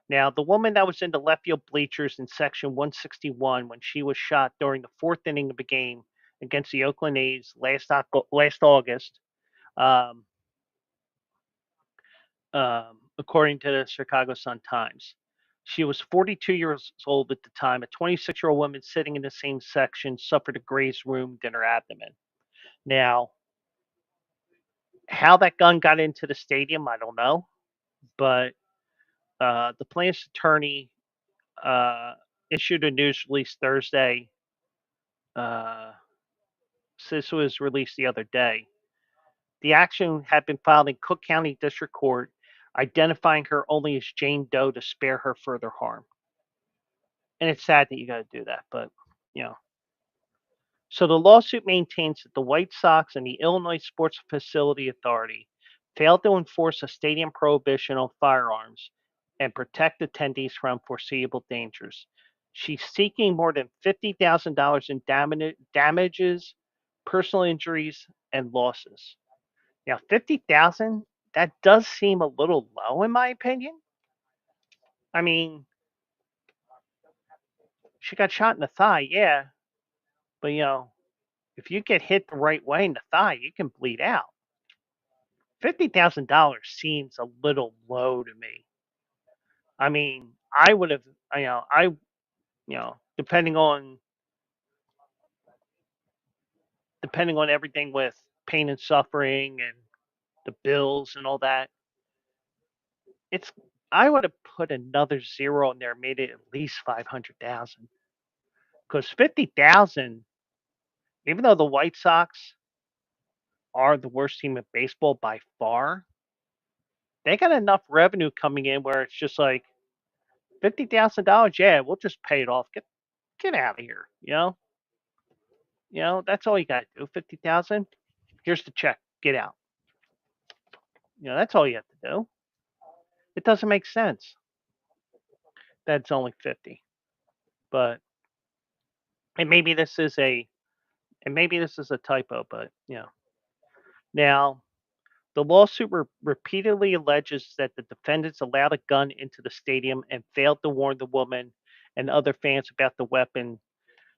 Now, the woman that was in the left field bleachers in section 161 when she was shot during the fourth inning of the game against the Oakland A's last August, um, according to the Chicago Sun-Times. She was 42 years old at the time. A 26-year-old woman sitting in the same section suffered a grazed wound in her abdomen. Now, how that gun got into the stadium, I don't know. But the plaintiff's attorney uh, issued a news release Thursday. So this was released the other day. The action had been filed in Cook County District Court, identifying her only as Jane Doe to spare her further harm. And it's sad that you got to do that, but you know. So the lawsuit maintains that the White Sox and the Illinois Sports Facility Authority failed to enforce a stadium prohibition on firearms and protect attendees from foreseeable dangers. She's seeking more than $50,000 in damages, personal injuries, and losses. Now, 50,000, that does seem a little low in my opinion. I mean, she got shot in the thigh, yeah, but if you get hit the right way in the thigh, you can bleed out. $50,000 seems a little low to me. I mean, I would have, depending on everything with pain and suffering and the bills and all that, it's I would have put another zero in there, made it at least 500,000. Because 50,000, even though the White Sox are the worst team in baseball by far, they got enough revenue coming in where it's just like $50,000. Yeah, we'll just pay it off. Get out of here. That's all you got to do. 50,000. Here's the check. Get out. That's all you have to do. It doesn't make sense. That's only 50. But and maybe this is a typo, but Now, the lawsuit repeatedly alleges that the defendants allowed a gun into the stadium and failed to warn the woman and other fans about the weapon,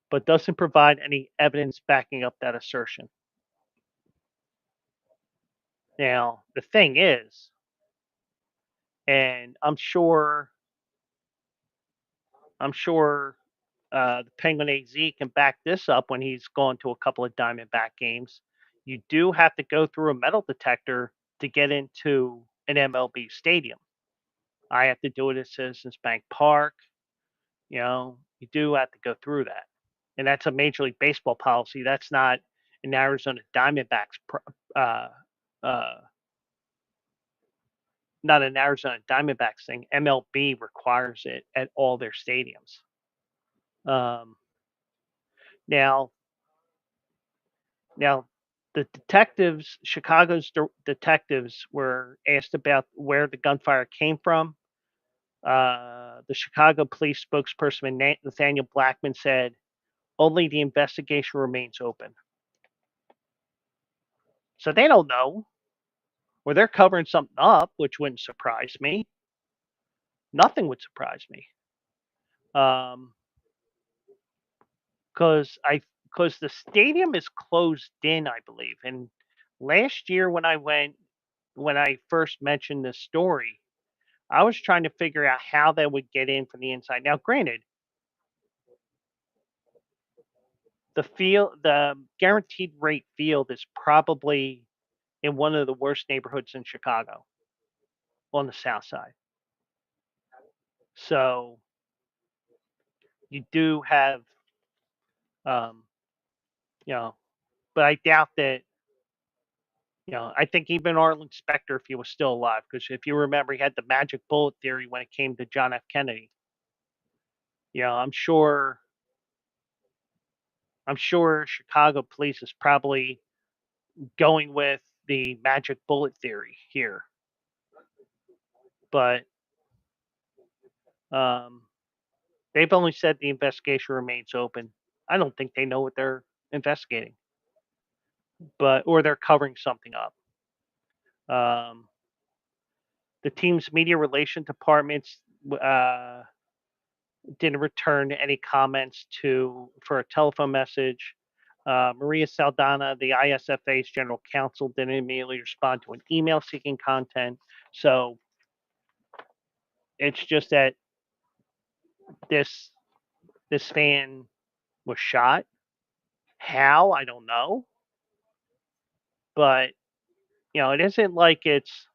but doesn't provide any evidence backing up that assertion. Now, the thing is, and I'm sure the Penguin AZ can back this up when he's gone to a couple of Diamondback games. you do have to go through a metal detector to get into an MLB stadium. I have to do it at Citizens Bank Park. You do have to go through that. And that's a Major League Baseball policy. That's not an Arizona Diamondbacks, uh, uh, not an Arizona Diamondbacks thing. MLB requires it at all their stadiums. Um, now, now, the detectives, Chicago's detectives, were asked about where the gunfire came from. The Chicago police spokesperson Nathaniel Blackman said, "Only the investigation remains open." So they don't know, or they're covering something up, which wouldn't surprise me. Nothing would surprise me, um, because the stadium is closed in, I believe. And last year when I first mentioned this story, I was trying to figure out how they would get in from the inside. Now, granted, the guaranteed rate field is probably in one of the worst neighborhoods in Chicago on the south side. So you do have, um, you know, but I doubt that, I think even Arlen Specter, if he was still alive, because if you remember, he had the magic bullet theory when it came to John F. Kennedy. I'm sure Chicago police is probably going with the magic bullet theory here. But um, they've only said the investigation remains open. I don't think they know what they're investigating, or they're covering something up. Um, the team's media relation departments uh, didn't return any comments for a telephone message. Maria Saldana, the ISFA's general counsel, didn't immediately respond to an email seeking content. So it's just that this this fan was shot. How? I don't know. But it isn't like it's.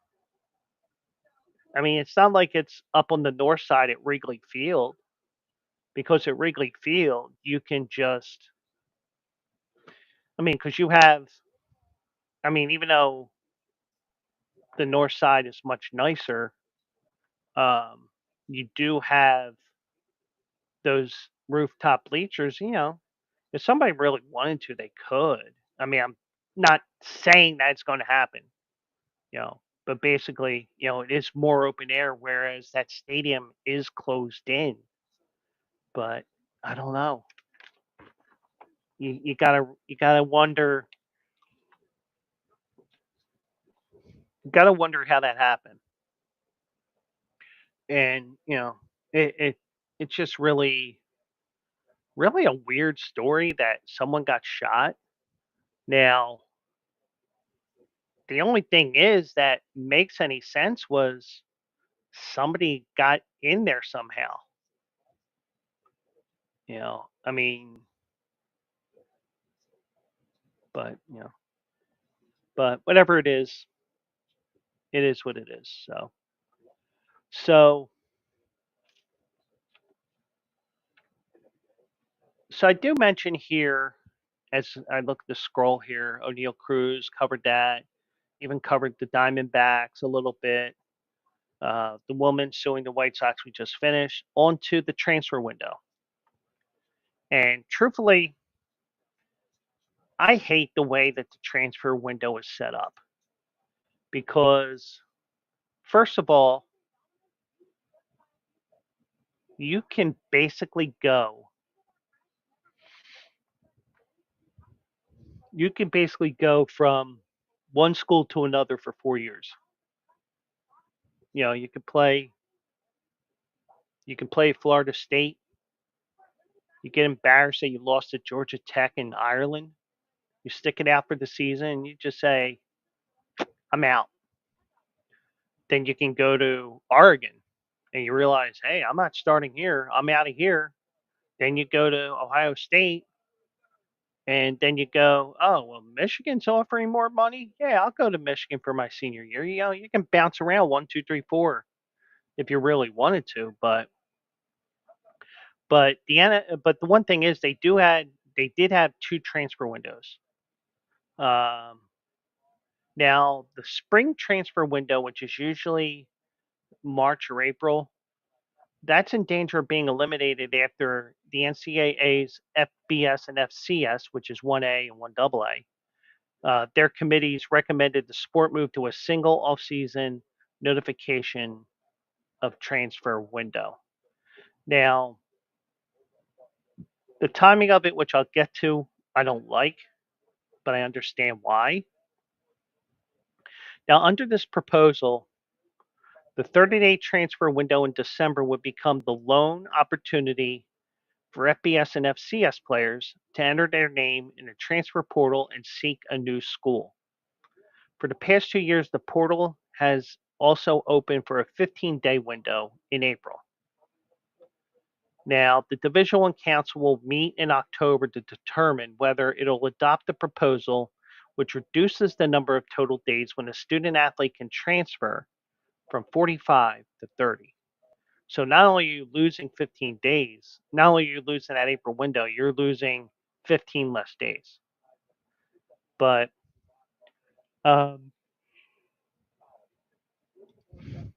I mean, it's not like it's up on the north side at Wrigley Field, because at Wrigley Field you can just. I mean, because you have. I mean, even though the north side is much nicer, um, you do have those rooftop bleachers. If somebody really wanted to, they could. I mean, I'm not saying that it's going to happen, but basically, it is more open air, whereas that stadium is closed in. But I don't know. You gotta wonder how that happened. And it's just really a weird story that someone got shot. Now, the only thing is that makes any sense was somebody got in there somehow. I mean, but but whatever it is what it is. So so I do mention here, as I look at the scroll here, O'Neal Cruz covered that, even covered the Diamondbacks a little bit. The woman suing the White Sox we just finished, onto the transfer window. And truthfully, I hate the way that the transfer window is set up, because, first of all, you can basically go from one school to another for 4 years. You can play Florida State. You get embarrassed that you lost to Georgia Tech in Ireland. You stick it out for the season and you just say, I'm out. Then you can go to Oregon and you realize, hey, I'm not starting here. I'm out of here. Then you go to Ohio State And then you go, oh, well, Michigan's offering more money. Yeah, I'll go to Michigan for my senior year. You can bounce around one, two, three, four if you really wanted to. But the one thing is they did have two transfer windows. Um, Now the spring transfer window, which is usually March or April, that's in danger of being eliminated after the NCAA's FBS and FCS, which is 1A and 1AA. Their committees recommended the sport move to a single off-season notification of transfer window. Now, the timing of it, which I'll get to, I don't like, but I understand why. Now, under this proposal, the 30-day transfer window in December would become the lone opportunity for FBS and FCS players to enter their name in a transfer portal and seek a new school. For the past 2 years, the portal has also opened for a 15-day window in April. Now, the Division I Council will meet in October to determine whether it'll adopt the proposal, which reduces the number of total days when a student athlete can transfer from 45 to 30. So not only are you losing 15 days, not only are you losing that April window, you're losing 15 less days. But um,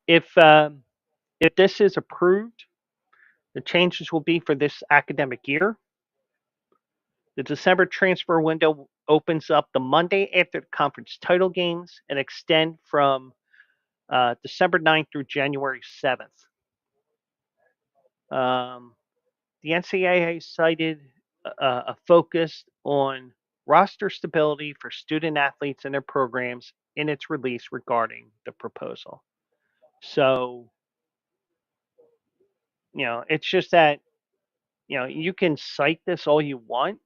if um, if this is approved, the changes will be for this academic year. The December transfer window opens up the Monday after the conference title games and extend from December 9th through January 7th. Um, the NCAA cited a focus on roster stability for student athletes and their programs in its release regarding the proposal. So, it's just that, you can cite this all you want.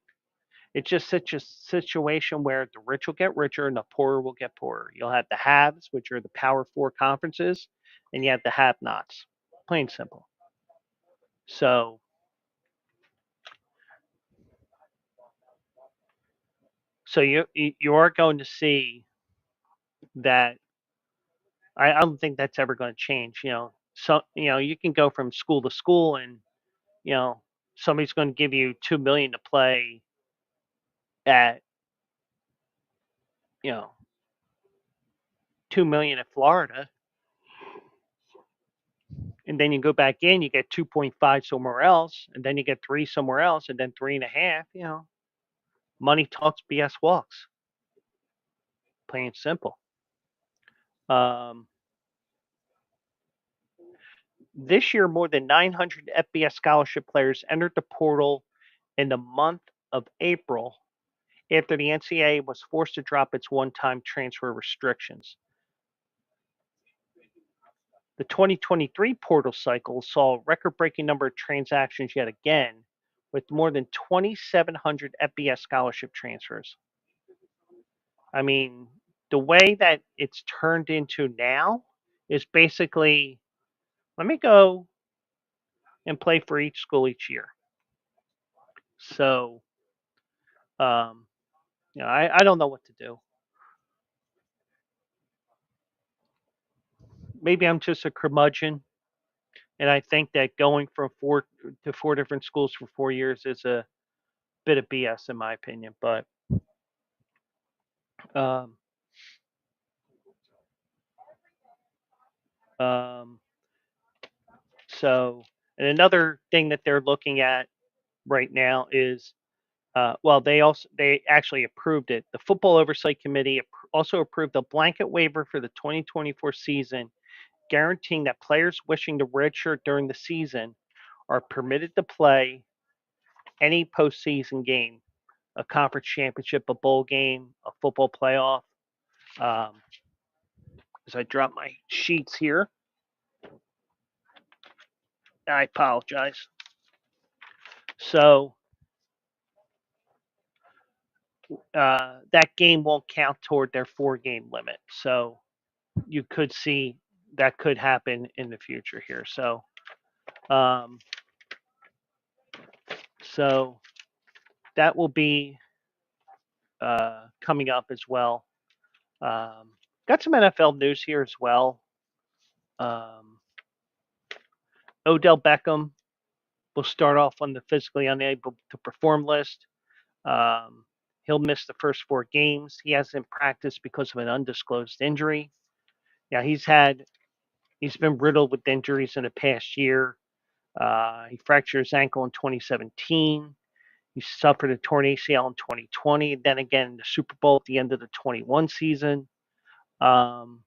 It's just such a situation where the rich will get richer and the poorer will get poorer. You'll have the haves, which are the Power Four conferences, and you have the have-nots. Plain simple. So, you are going to see that. I don't think that's ever going to change. So you can go from school to school, and you know somebody's going to give you 2 million to play at you know 2 million at Florida, and then you go back in, you get 2.5 somewhere else, and then you get three somewhere else, and then 3.5. Money talks, BS walks. Plain and simple. Um, this year, more than 900 FBS scholarship players entered the portal in the month of April after the NCAA was forced to drop its one-time transfer restrictions. The 2023 portal cycle saw a record-breaking number of transactions yet again, with more than 2,700 FBS scholarship transfers. I mean, the way that it's turned into now is basically, let me go and play for each school each year. So, um, I don't know what to do. Maybe I'm just a curmudgeon, and I think that going from four to four different schools for 4 years is a bit of BS in my opinion. But um, um, so, and another thing that they're looking at right now is, well, they actually approved it. The Football Oversight Committee also approved a blanket waiver for the 2024 season, guaranteeing that players wishing to redshirt during the season are permitted to play any postseason game, a conference championship, a bowl game, a football playoff. As I drop my sheets here, I apologize. So that game won't count toward their 4 game limit. So you could see that could happen in the future here. Um, so that will be coming up as well. Got some NFL news here as well. Um, Odell Beckham will start off on the physically unable to perform list. Um, he'll miss the first 4 games. He hasn't practiced because of an undisclosed injury. Yeah, he's been riddled with injuries in the past year. He fractured his ankle in 2017. He suffered a torn ACL in 2020. Then again, the Super Bowl at the end of the 21 season. Um,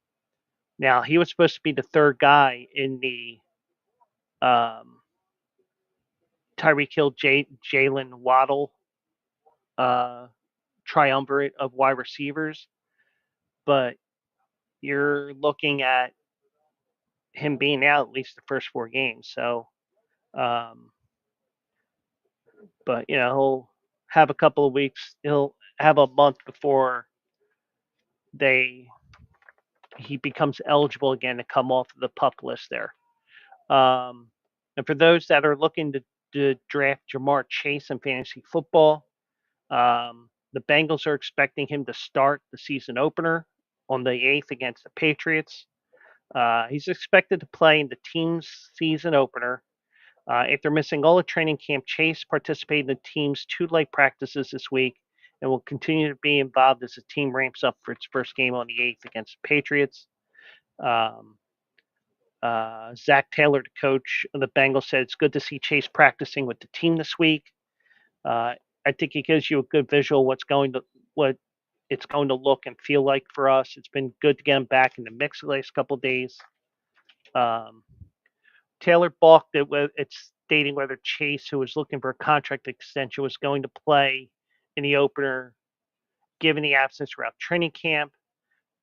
Now he was supposed to be the third guy in the um, Tyreek Hill, Jalen Waddle uh, triumvirate of wide receivers, but you're looking at him being out at least the first 4 games. So, um, but he'll have a couple of weeks. He'll have a month before they he becomes eligible again to come off of the pup list there. And for those that are looking to draft Jamar Chase in fantasy football, the Bengals are expecting him to start the season opener on the 8th against the Patriots. He's expected to play in the team's season opener. After missing all of training camp, Chase participated in the team's 2 light practices this week and will continue to be involved as the team ramps up for its first game on the 8th against the Patriots. Um, Zach Taylor, the coach of the Bengals, said it's good to see Chase practicing with the team this week. I think it gives you a good visual what it's going to look and feel like for us. It's been good to get him back in the mix the last couple of days. Um, Taylor balked at it's stating whether Chase, who was looking for a contract extension, was going to play in the opener, given the absence throughout training camp.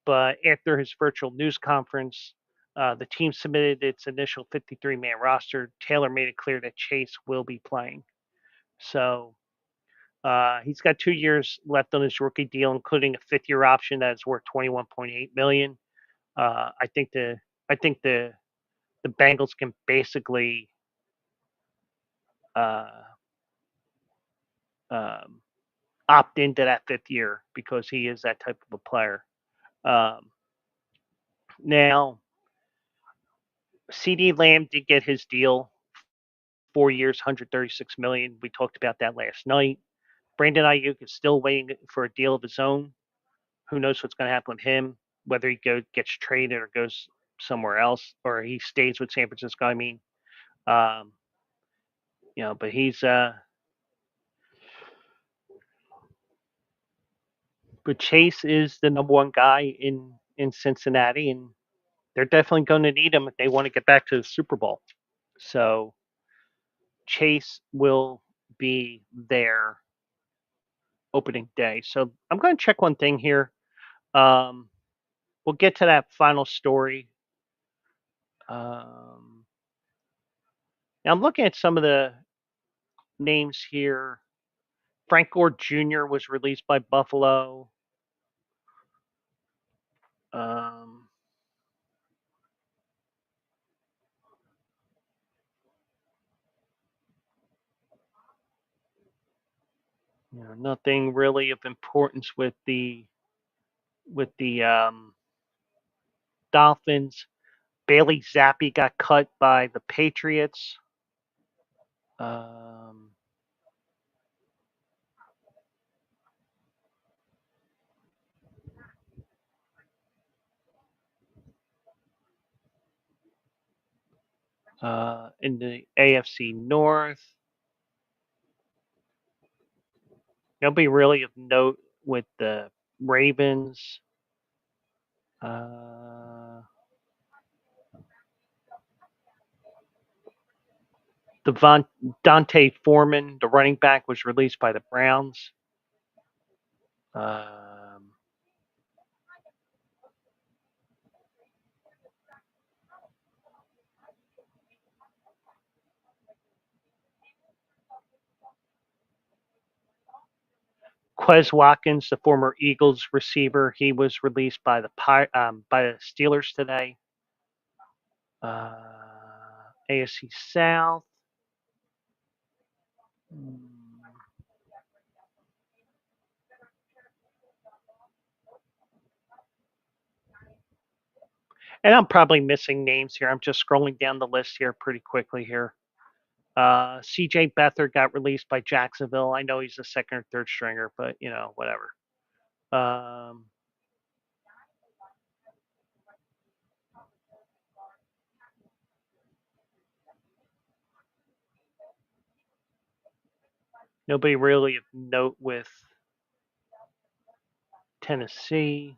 But after his virtual news conference, the team submitted its initial 53-man roster. Taylor made it clear that Chase will be playing. So he's got 2 years left on his rookie deal, including a fifth-year option that is worth $21.8 million. I think the Bengals can basically uh, um, opt into that 5th year because he is that type of a player. Um, Now, CD Lamb did get his deal, 4 years, $136 million. We talked about that last night. Brandon Ayuk is still waiting for a deal of his own. Who knows what's going to happen with him? Whether he gets traded or goes somewhere else, or he stays with San Francisco. I mean, um, but but Chase is the number one guy in Cincinnati, and they're definitely going to need him if they want to get back to the Super Bowl. So Chase will be there opening day. So I'm going to check one thing here. Um, we'll get to that final story. Now I'm looking at some of the names here. Frank Gore Jr. was released by Buffalo. Um, Nothing really of importance with the Dolphins. Bailey Zappi got cut by the Patriots. In the AFC North, nobody really of note with the Ravens. Dante Foreman, the running back, was released by the Browns. Quez Watkins, the former Eagles receiver, he was released by the Steelers today. AFC South. And I'm probably missing names here. I'm just scrolling down the list here pretty quickly here. CJ Beathard got released by Jacksonville. I know he's a second or third stringer, but whatever. Um, Nobody really of note with Tennessee.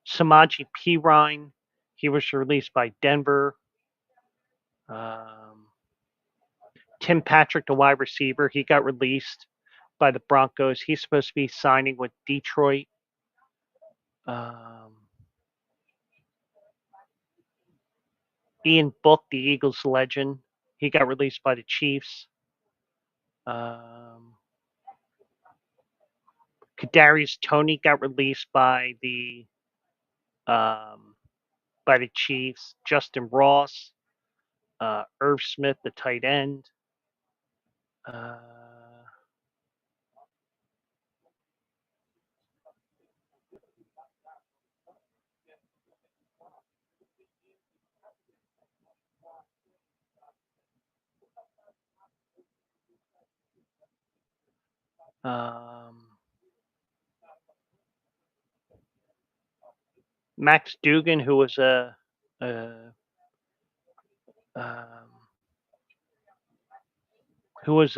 Samaje Perine, he was released by Denver. Um, Tim Patrick, the wide receiver, he got released by the Broncos. He's supposed to be signing with Detroit. Um, Ian Book, the Eagles legend, he got released by the Chiefs. Kadarius Toney got released um, by the Chiefs. Justin Ross, Irv Smith, the tight end. Uh, um, Max Dugan, who was a um, who was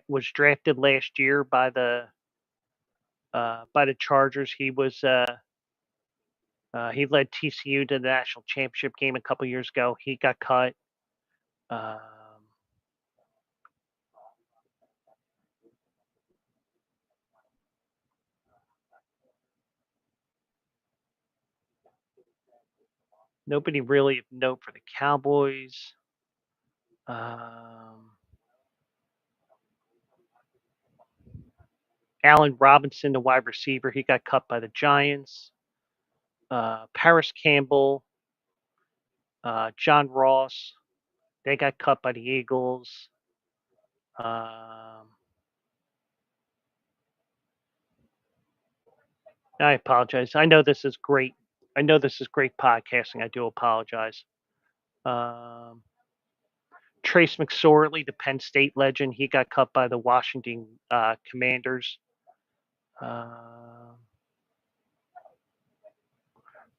was drafted last year by the Chargers. He led TCU to the national championship game a couple years ago. He got cut. Um, Nobody really of note for the Cowboys. Allen Robinson, the wide receiver, he got cut by the Giants. Paris Campbell, John Ross, they got cut by the Eagles. I apologize. I know this is great. I know this is great podcasting. I do apologize. Um, Trace McSorley, the Penn State legend, he got cut by the Washington Commanders.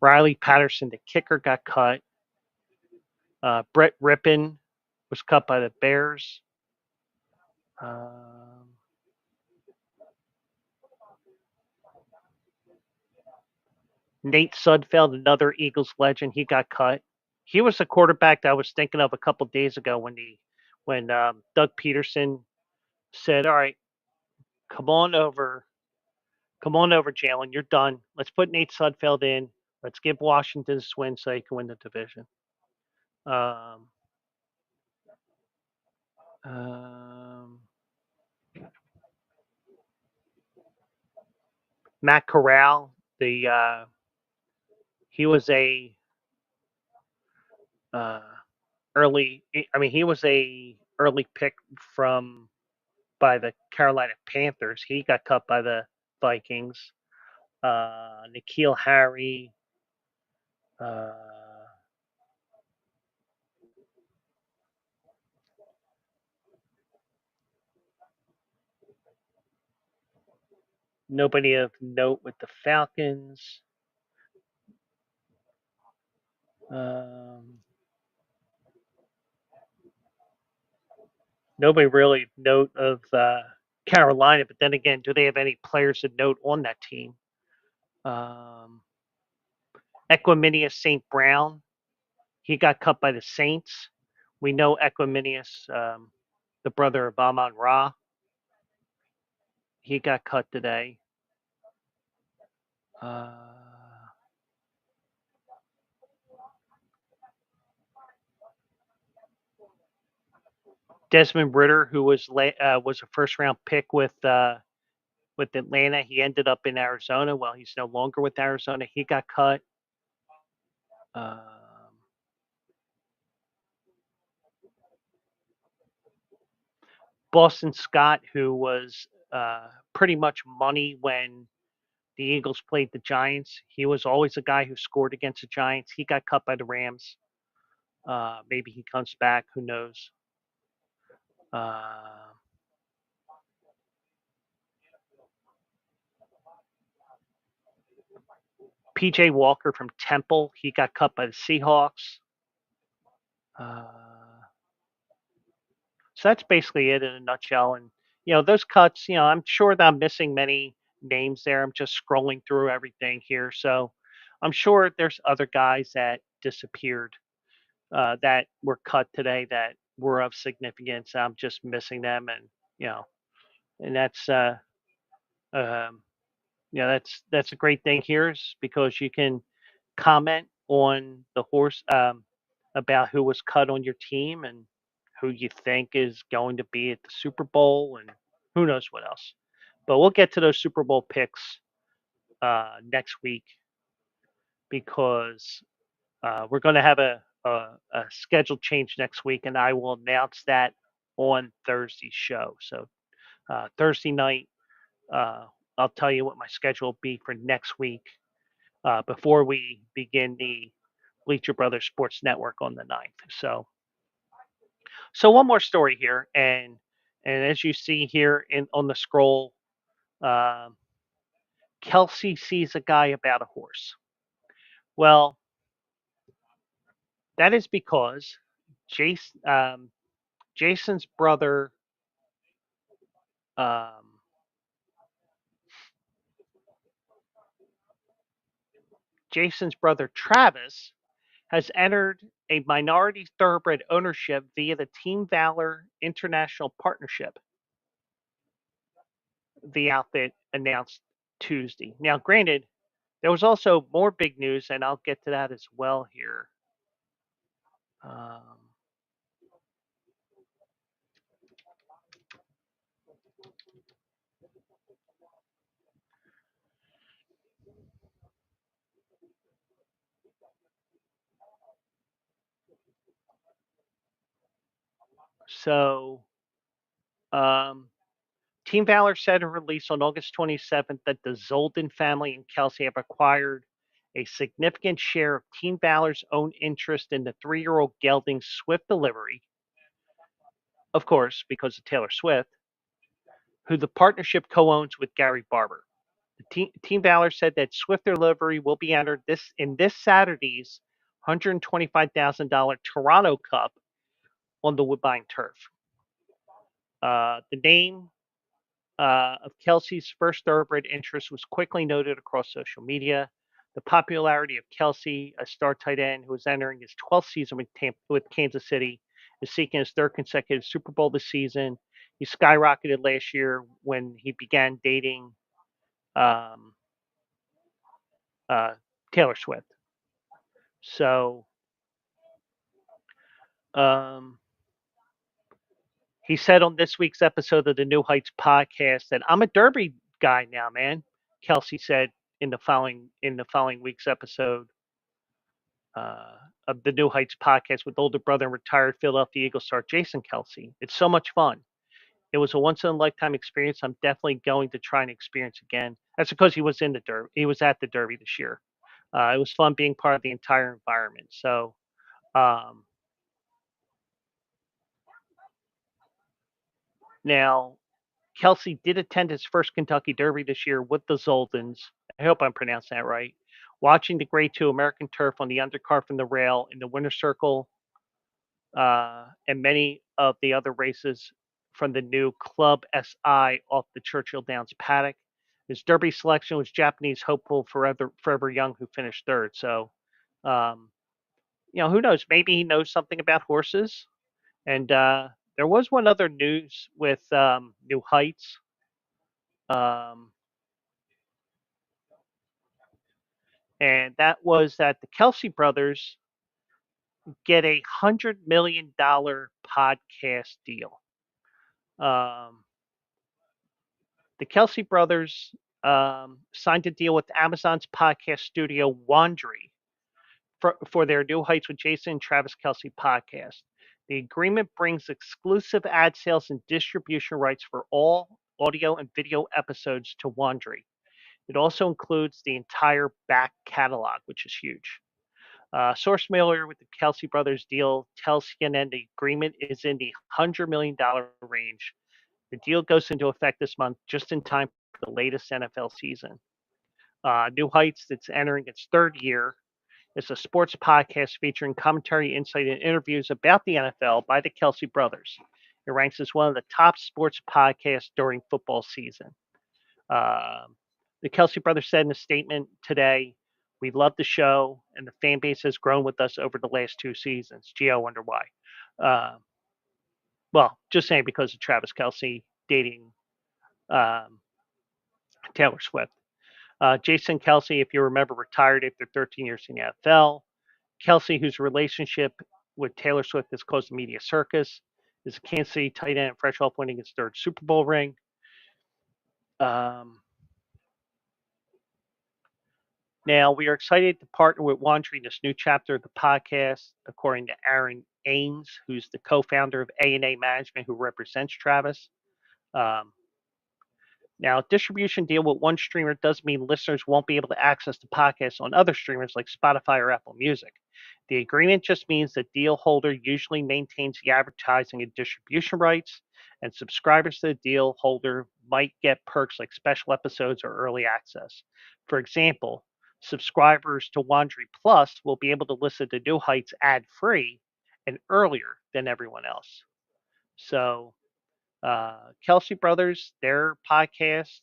Riley Patterson, the kicker, got cut. Brett Rippon was cut by the Bears. Nate Sudfeld, another Eagles legend, he got cut. He was the quarterback that I was thinking of a couple days ago when Doug Peterson said, "All right, come on over, Jalen. You're done. Let's put Nate Sudfeld in. Let's give Washington a win so they can win the division." Um, um, Matt Corral, he was a uh, early. I mean, he was a early pick by the Carolina Panthers. He got cut by the Vikings. N'Keal Harry. Uh, Nobody of note with the Falcons. Nobody really note of Carolina, but then again, do they have any players of note on that team? Equiminius St. Brown, he got cut by the Saints. We know Equiminius, the brother of Amon Ra, he got cut today. Desmond Ritter, who was a first round pick with Atlanta, he ended up in Arizona. Well, he's no longer with Arizona. He got cut. Boston Scott, who was pretty much money when the Eagles played the Giants. He was always a guy who scored against the Giants. He got cut by the Rams. Maybe he comes back. Who knows? Uh, PJ Walker from Temple. He got cut by the Seahawks. Uh, so that's basically it in a nutshell. And those cuts. I'm sure that I'm missing many names there. I'm just scrolling through everything here, so I'm sure there's other guys that disappeared that were cut today that were of significance. I'm just missing them, and and that's um, that's a great thing here is because you can comment on the horse about who was cut on your team and who you think is going to be at the Super Bowl and who knows what else. But we'll get to those Super Bowl picks next week because we're going to have a schedule change next week, and I will announce that on Thursday's show. So Thursday night, uh, I'll tell you what my schedule will be for next week before we begin the Bleacher Brothers Sports Network on the 9th. So one more story here, and as you see here on the scroll, um, Kelce sees a guy about a horse. Well, that is because Jason, Jason's brother, um, Jason's brother Travis, has entered a minority thoroughbred ownership via the Team Valor International Partnership, the outfit announced Tuesday. Now, granted, there was also more big news, and I'll get to that as well here. Um, so, um, Team Valor said in a release on August 27th that the Zolden family and Kelce have acquired a significant share of Team Valor's own interest in the 3-year-old gelding Swift Delivery, of course, because of Taylor Swift, who the partnership co-owns with Gary Barber. Team Valor said that Swift Delivery will be entered this Saturday's $125,000 Toronto Cup on the Woodbine turf. The name of Kelce's first thoroughbred interest was quickly noted across social media. The popularity of Kelce, a star tight end who is entering his 12th season with Kansas City, is seeking his third consecutive Super Bowl this season. He skyrocketed last year when he began dating um, uh, Taylor Swift. So um, he said on this week's episode of the New Heights podcast that I'm a Derby guy now, man. Kelce said in the following week's episode uh, of the New Heights podcast with older brother and retired Philadelphia Eagles star Jason Kelce. It's so much fun. It was a once in a lifetime experience. I'm definitely going to try and experience again. That's because he was in the Derby. He was at the Derby this year. It was fun being part of the entire environment. So um, now Kelce did attend his first Kentucky Derby this year with the Zoldens. I hope I'm pronouncing that right. Watching the Grade 2 American turf on the undercard from the rail in the winner's circle and many of the other races from the new Club SI off the Churchill Downs paddock. His Derby selection was Japanese hopeful Forever Young, who finished third. So, um, who knows? Maybe he knows something about horses. And there was one other news with New Heights. Um, and that was that the Kelce brothers get $100 million podcast deal. Um, the Kelce brothers signed a deal with Amazon's podcast studio Wondery for their New Heights with Jason and Travis Kelce podcast. The agreement brings exclusive ad sales and distribution rights for all audio and video episodes to Wondery. It also includes the entire back catalog, which is huge. Source familiar with the Kelsey brothers deal tells CNN the agreement is in the $100 million range. The deal goes into effect this month, just in time for the latest NFL season. New Heights, that's entering its third year, is a sports podcast featuring commentary, insight, and interviews about the NFL by the Kelsey brothers. It ranks as one of the top sports podcasts during football season. Um, the Kelsey brothers said in a statement today, "We love the show, and the fan base has grown with us over the last two seasons." Gee, I wonder why. Uh, well, just saying because of Travis Kelsey dating um, Taylor Swift. Jason Kelsey, if you remember, retired after 13 years in the NFL. Kelsey, whose relationship with Taylor Swift has caused a media circus, is a Kansas City tight end fresh off winning his third Super Bowl ring. Um, Now, we are excited to partner with Wandry in this new chapter of the podcast, according to Aaron Ains, who's the co-founder of A&A Management, who represents Travis. Um, Now, distribution deal with one streamer does mean listeners won't be able to access the podcast on other streamers like Spotify or Apple Music. The agreement just means the deal holder usually maintains the advertising and distribution rights, and subscribers to the deal holder might get perks like special episodes or early access. For example, subscribers to Wandry Plus will be able to listen to New Heights ad free and earlier than everyone else. So, Kelsey Brothers, their podcast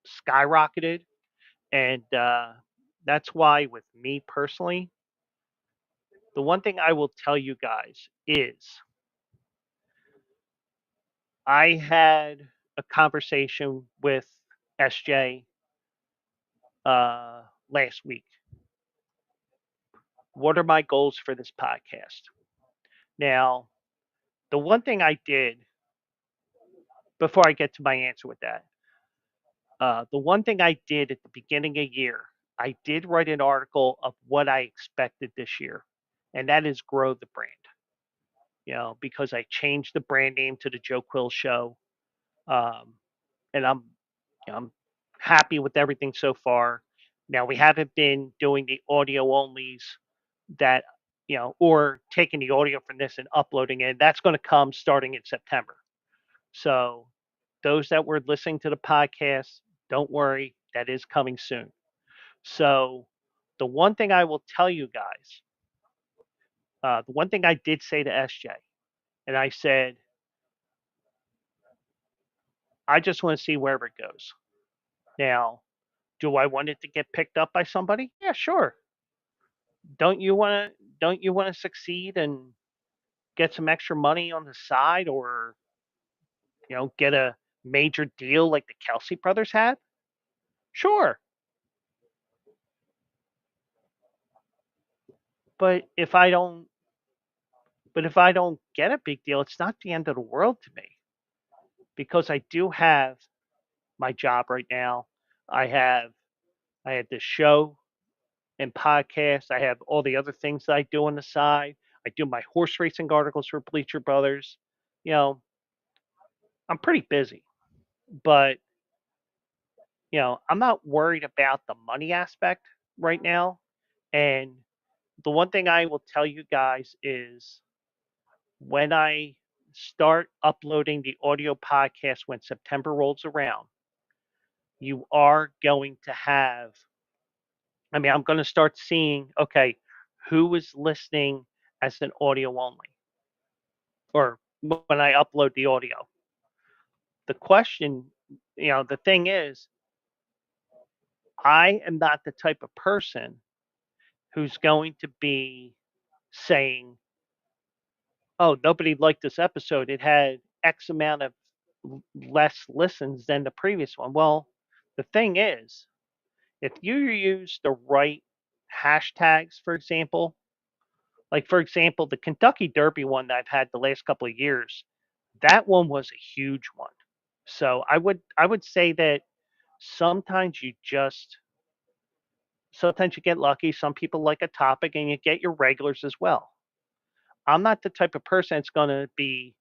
skyrocketed, and that's why, with me personally, the one thing I will tell you guys is I had a conversation with SJ last week. What are my goals for this podcast? Now, the one thing I did before I get to my answer with that, the one thing I did at the beginning of the year, I did write an article of what I expected this year, and that is grow the brand. Because I changed the brand name to the Joe Quills Show, um, and I'm happy with everything so far. Now we haven't been doing the audio onlys that or taking the audio from this and uploading it. That's going to come starting in September. So those that were listening to the podcast, don't worry, that is coming soon. So the one thing I will tell you guys, the one thing I did say to SJ, and I said, I just want to see wherever it goes. Now, do I want it to get picked up by somebody? Yeah, sure. Don't you want to succeed and get some extra money on the side, or get a major deal like the Kelsey brothers had? Sure. But if I don't get a big deal, it's not the end of the world to me, because I do have my job right now. I have I had this show and podcast. I have all the other things that I do on the side. I do my horse racing articles for Bleacher Brothers. You know, I'm pretty busy, but I'm not worried about the money aspect right now. And the one thing I will tell you guys is, when I start uploading the audio podcast when September rolls around, you are going to have, I'm going to start seeing, okay, who is listening as an audio only, or when I upload the audio. The question, the thing is, I am not the type of person who's going to be saying, oh, nobody liked this episode. It had X amount of less listens than the previous one. Well, the thing is, if you use the right hashtags, for example, like for example, the Kentucky Derby one that I've had the last couple of years, that one was a huge one. So I would say that sometimes you just sometimes you get lucky. Some people like a topic, and you get your regulars as well. I'm not the type of person that's going to be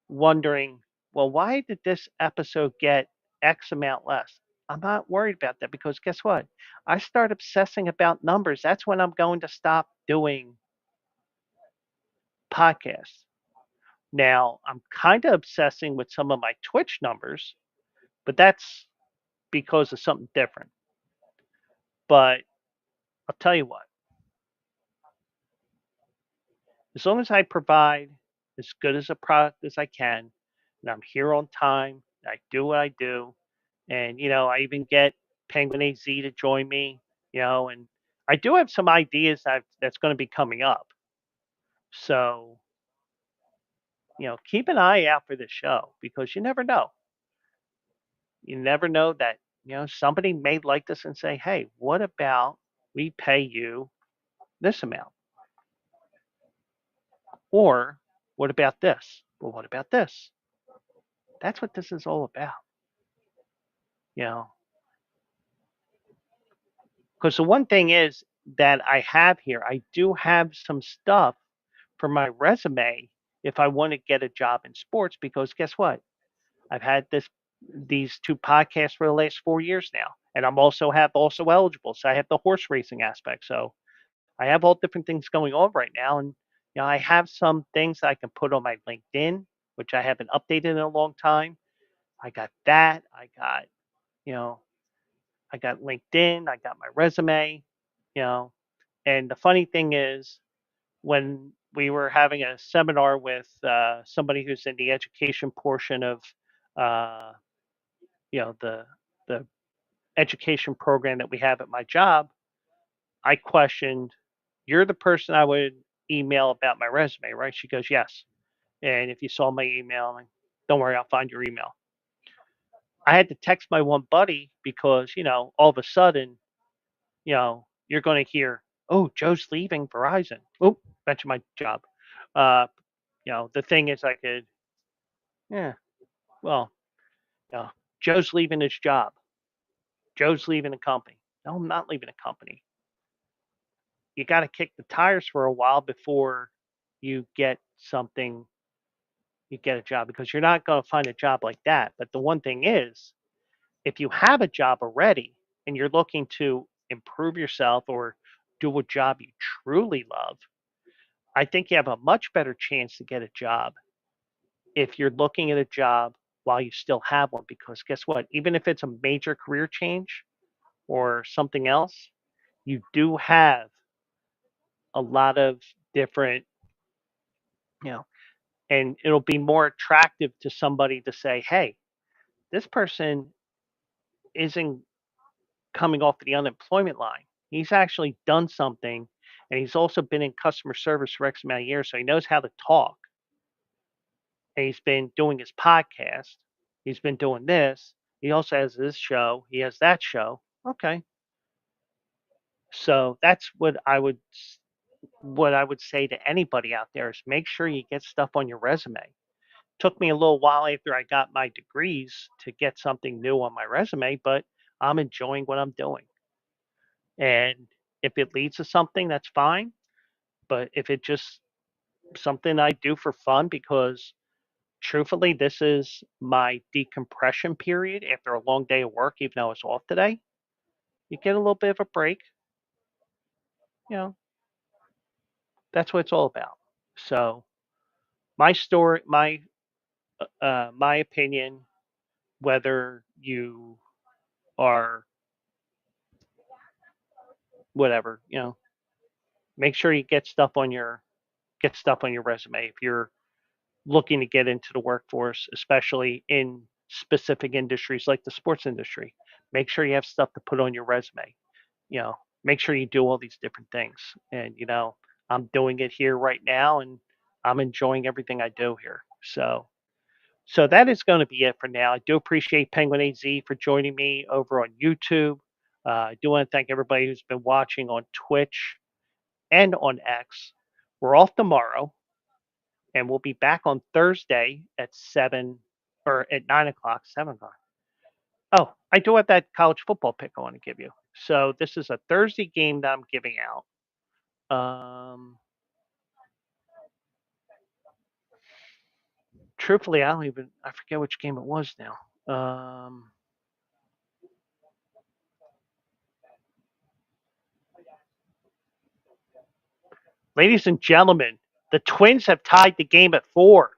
wondering, well, why did this episode get X amount less? I'm not worried about that because guess what? I start obsessing about numbers. That's when I'm going to stop doing podcasts. Now, I'm kind of obsessing with some of my Twitch numbers, but that's because of something different. But I'll tell you what, as long as I provide as good as a product as I can, and I'm here on time, I do what I do, and I even get Penguin AZ to join me, and I do have some ideas that's going to be coming up. So keep an eye out for the show because you never know. You never know that somebody may like this and say, "Hey, what about we pay you this amount?" Or what about this? Well, what about this? That's what this is all about, you know. Because the one thing is that I have here, I do have some stuff for my resume if I want to get a job in sports. Because guess what? I've had these two podcasts for the last 4 years now, and I'm also eligible. So I have the horse racing aspect. So I have all different things going on right now, and I have some things I can put on my LinkedIn, which I haven't updated in a long time. I got that. You know, I got LinkedIn. I got my resume. You know, and the funny thing is, when we were having a seminar with somebody who's in the education portion of, uh, the education program that we have at my job, I questioned, "You're the person I would email about my resume, right?" She goes, "Yes." And if you saw my email, I'm like, "Don't worry, I'll find your email." I had to text my one buddy because, all of a sudden, you're going to hear, "Oh, Joe's leaving Verizon." Oh, mention my job. Uh, the thing is, I could, yeah, well, uh, Joe's leaving his job. Joe's leaving the company. No, I'm not leaving the company. You got to kick the tires for a while before you get something, you get a job because you're not going to find a job like that. But the one thing is, if you have a job already and you're looking to improve yourself or do a job you truly love, I think you have a much better chance to get a job if you're looking at a job while you still have one. Because guess what? Even if it's a major career change or something else, you do have a lot of different, you know, and it'll be more attractive to somebody to say, "Hey, this person isn't coming off the unemployment line. He's actually done something, and he's also been in customer service for X amount of years, so he knows how to talk. And he's been doing his podcast. He's been doing this. He also has this show. He has that show." Okay, so that's what I would say to anybody out there is make sure you get stuff on your resume. Took me a little while after I got my degrees to get something new on my resume, but I'm enjoying what I'm doing. And if it leads to something, that's fine. But if it just something I do for fun, because truthfully, this is my decompression period after a long day of work, even though it's off today, you get a little bit of a break. You know, that's what it's all about. So my story, my opinion, whether you are whatever, make sure you get stuff on your resume if you're looking to get into the workforce, especially in specific industries like the sports industry. Make sure you have stuff to put on your resume. You know, make sure you do all these different things. And I'm doing it here right now, and I'm enjoying everything I do here. So that is going to be it for now. I do appreciate Penguin AZ for joining me over on YouTube. I do want to thank everybody who's been watching on Twitch and on X. We're off tomorrow, and we'll be back on Thursday at 7 or at 9 o'clock, 7 o'clock. Oh, I do have that college football pick I want to give you. So this is a Thursday game that I'm giving out. Truthfully, I forget which game it was now. Ladies and gentlemen, the Twins have tied the game at 4,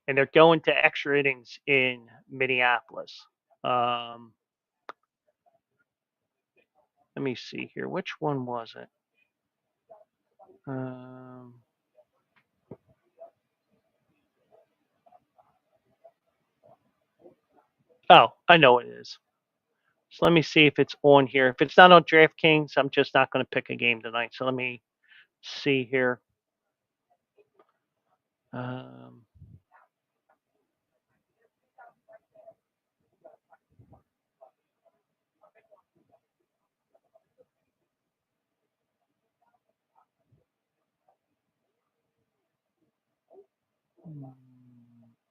and they're going to extra innings in Minneapolis. Um, let me see here. Which one was it? Um, oh, I know it is. So let me see if it's on here. If it's not on DraftKings, I'm just not going to pick a game tonight. So let me see here. Um,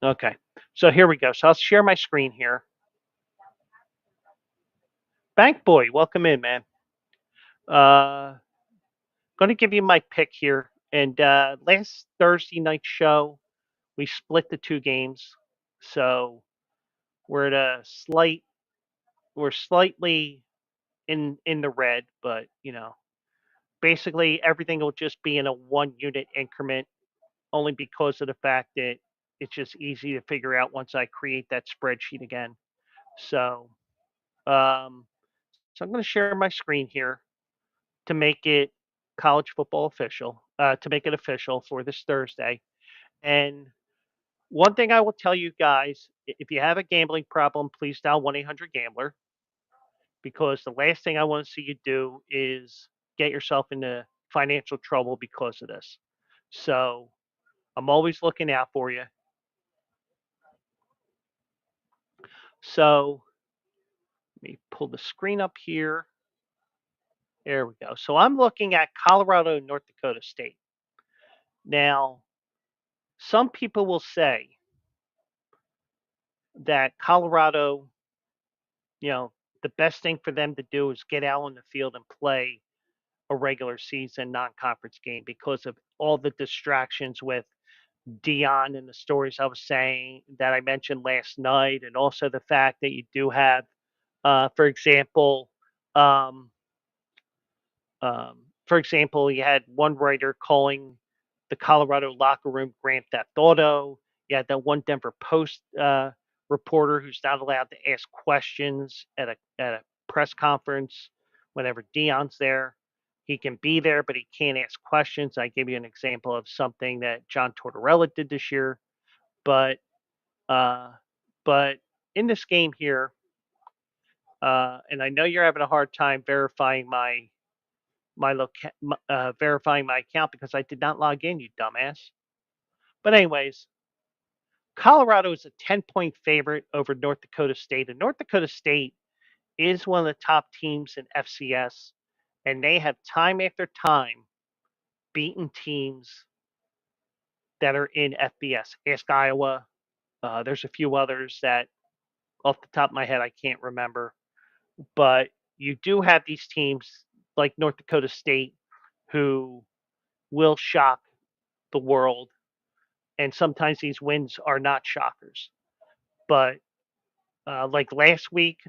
okay, so here we go. So I'll share my screen here. Bank Boy, welcome in, man. Going to give you my pick here. And last Thursday night show, we split the 2 games, so we're at a slight. We're slightly in the red, but basically everything will just be in a 1 unit increment, only because of the fact that it's just easy to figure out once I create that spreadsheet again. So, um, so I'm going to share my screen here to make it college football official, to make it official for this Thursday. And one thing I will tell you guys, if you have a gambling problem, please dial 1-800-GAMBLER, because the last thing I want to see you do is get yourself into financial trouble because of this. So I'm always looking out for you. So let me pull the screen up here. There we go. So I'm looking at Colorado and North Dakota State. Now, some people will say that Colorado, you know, the best thing for them to do is get out on the field and play a regular season non-conference game because of all the distractions with Dion and the stories I was saying that I mentioned last night, and also the fact that you do have, for example, um, for example, you had one writer calling the Colorado locker room Grand Theft Auto. You had that one Denver Post reporter who's not allowed to ask questions at a press conference whenever Dion's there. He can be there, but he can't ask questions. I gave you an example of something that John Tortorella did this year, but uh, but in this game here, and I know you're having a hard time verifying verifying my account because I did not log in, you dumbass. But anyways, Colorado is a 10-point favorite over North Dakota State, and North Dakota State is one of the top teams in FCS, and they have time after time beaten teams that are in FBS. Ask Iowa. There's a few others that, off the top of my head, I can't remember, but you do have these teams like North Dakota State who will shock the world, and sometimes these wins are not shockers. But like last week,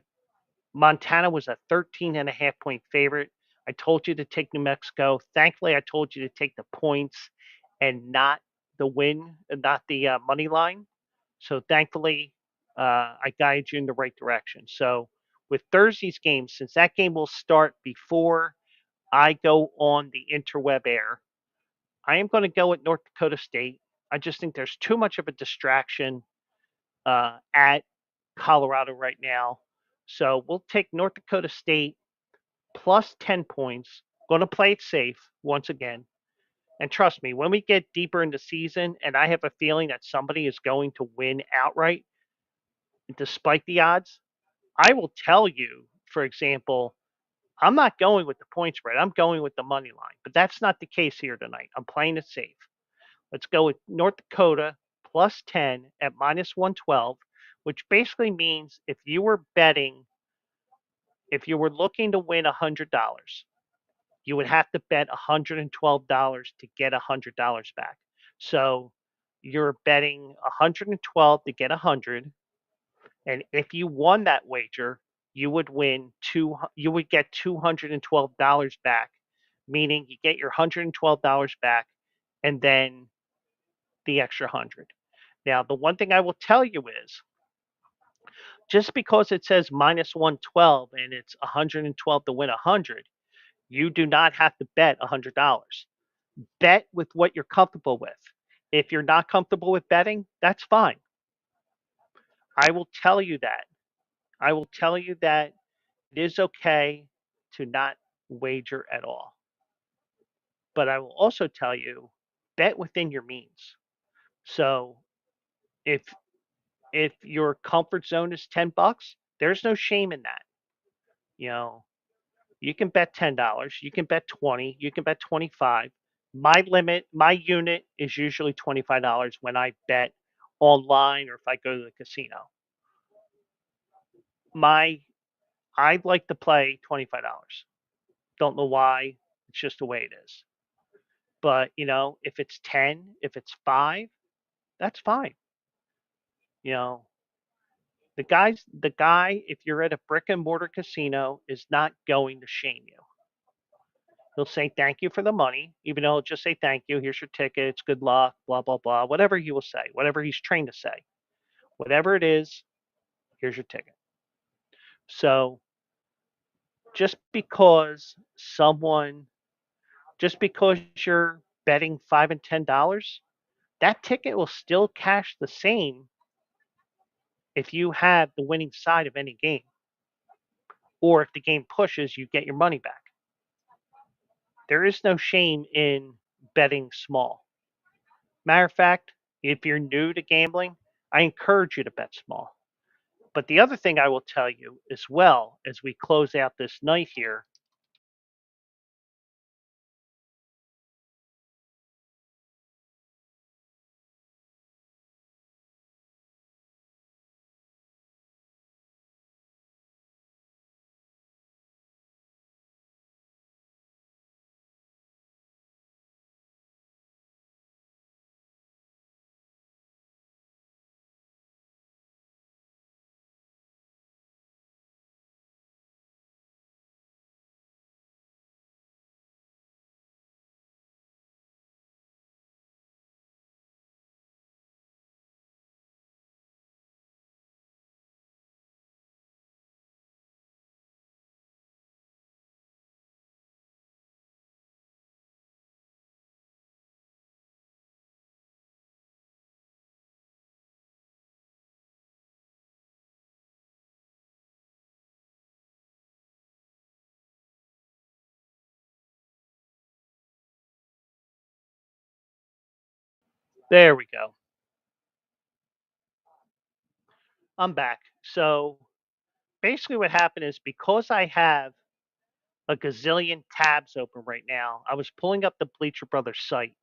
Montana was a 13.5 point favorite. I told you to take New Mexico. Thankfully, I told you to take the points and not the win, not the money line. So thankfully, I guided you in the right direction. So with Thursday's game, since that game will start before I go on the interweb air, I am going to go with North Dakota State. I just think there's too much of a distraction at Colorado right now. So we'll take North Dakota State plus 10 points. Going to play it safe once again. And trust me, when we get deeper in the season, and I have a feeling that somebody is going to win outright, despite the odds, I will tell you, for example, I'm not going with the point spread. I'm going with the money line. But that's not the case here tonight. I'm playing it safe. Let's go with North Dakota plus 10 at minus 112, which basically means if you were looking to win $100, you would have to bet $112 to get $100 back. So you're betting 112 to get 100. And if you won that wager, you would win you would get $212 back, meaning you get your $112 back and then the extra 100. Now, the one thing I will tell you is just because it says minus 112 and it's 112 to win 100, you do not have to bet $100. Bet with what you're comfortable with. If you're not comfortable with betting, that's fine. I will tell you that. I will tell you that it is okay to not wager at all. But I will also tell you bet within your means. So if your comfort zone is $10, there's no shame in that. You know, you can bet $10, you can bet 20, you can bet 25. My unit is usually $25 when I bet online or if I go to the casino. My I like to play $25. Don't know why. It's just the way it is. But, if it's 10, if it's 5, that's fine. You know, the guy, if you're at a brick and mortar casino, is not going to shame you. He'll say thank you for the money, even though he'll just say thank you. Here's your tickets. Good luck. Blah blah blah. Whatever he will say, whatever he's trained to say, whatever it is. Here's your ticket. So just because someone, just because you're betting $5 and $10, that ticket will still cash the same if you have the winning side of any game, or if the game pushes, you get your money back. There is no shame in betting small. Matter of fact, if you're new to gambling, I encourage you to bet small. But the other thing I will tell you as well as we close out this night here, there we go. I'm back. So basically, what happened is because I have a gazillion tabs open right now, I was pulling up the Bleacher Brothers site.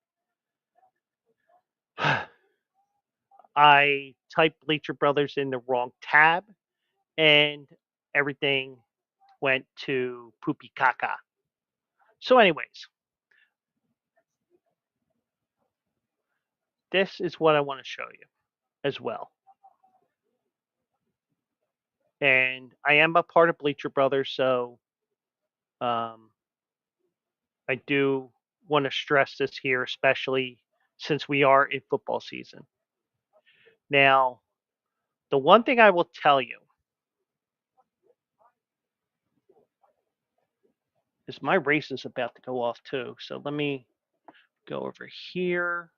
I typed Bleacher Brothers in the wrong tab, and everything went to poopy caca. So, anyways, this is what I want to show you as well. And I am a part of Bleacher Brothers, so um, I do want to stress this here, especially since we are in football season. Now, the one thing I will tell you is my race is about to go off too. So let me go over here.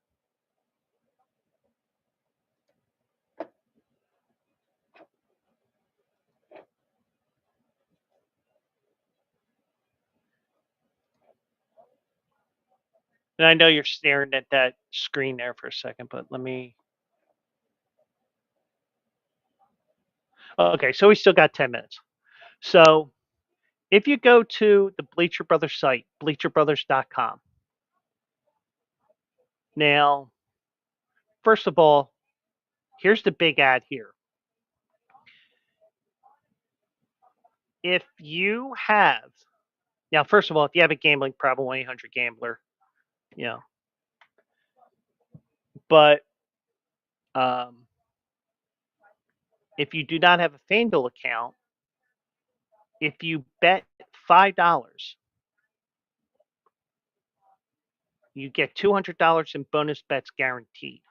And I know you're staring at that screen there for a second, but let me. Okay, so we still got 10 minutes. So if you go to the Bleacher Brothers site, bleacherbrothers.com. Now, first of all, here's the big ad here. If you have, now, first of all, if you have a gambling problem, 1-800-GAMBLER, you know, but um, if you do not have a FanDuel account, If you bet $5, you get $200 in bonus bets guaranteed.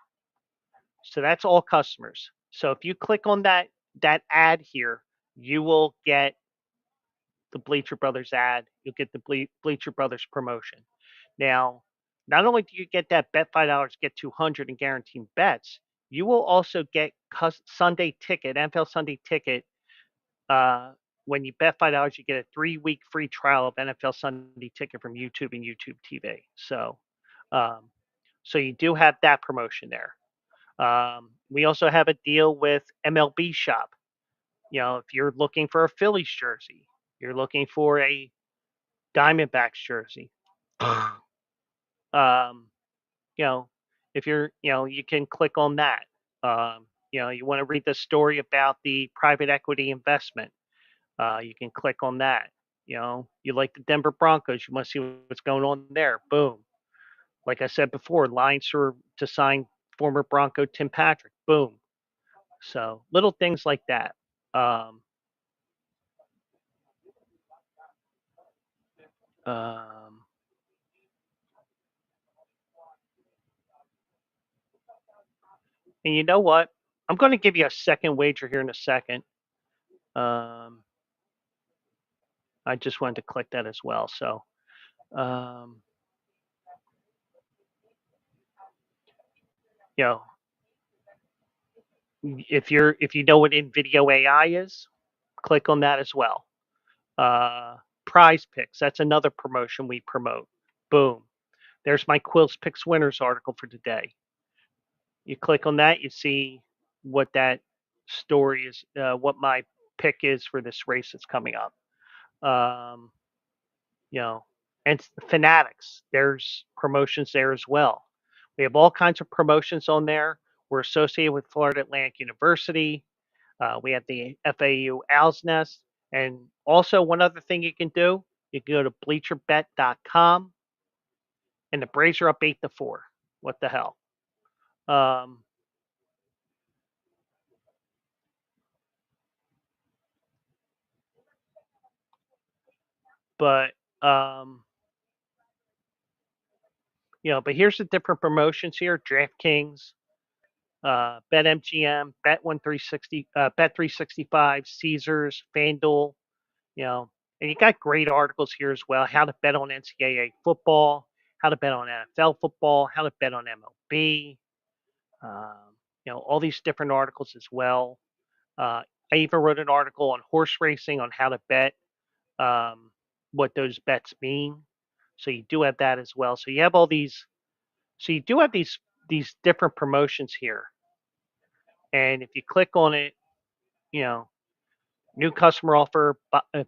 So that's all customers. So if you click on that ad here, you will get the Bleacher Brothers ad. You'll get the Bleacher Brothers promotion. Now, not only do you get that bet $5, get 200 in guaranteed bets, you will also get Sunday ticket, NFL Sunday ticket. Uh, when you bet $5, you get a 3-week free trial of NFL Sunday ticket from YouTube and YouTube TV. Um, so you do have that promotion there. We also have a deal with MLB Shop. You know, if you're looking for a Phillies jersey, you're looking for a Diamondbacks jersey. um, you know, if you're, you can click on that. You want to read the story about the private equity investment. You can click on that. You like the Denver Broncos, you want to see what's going on there. Boom. Like I said before, lines to sign former Bronco Tim Patrick. Boom. So little things like that. Um, um, and you know what? I'm going to give you a second wager here in a second. Um, I just wanted to click that as well. So, um, you know, if you know what InVideo AI is, click on that as well. Uh, Prize Picks, that's another promotion we promote. Boom. There's my Quills Picks Winners article for today. You click on that, you see what that story is, what my pick is for this race that's coming up. Um, you know, and Fanatics, there's promotions there as well. We have all kinds of promotions on there. We're associated with Florida Atlantic University. We have the FAU Owl's Nest. And also, one other thing you can do, you can go to bleacherbet.com and the Braves are up 8-4. What the hell? Um, but, um, but here's the different promotions here: DraftKings, BetMGM, Bet1360, Bet365, Caesars, FanDuel. And you got great articles here as well: how to bet on NCAA football, how to bet on NFL football, how to bet on MLB. All these different articles as well. I even wrote an article on horse racing on how to bet, um, what those bets mean. So you do have that as well. So you have all these. So you do have these different promotions here, and if you click on it, you know, new customer offer,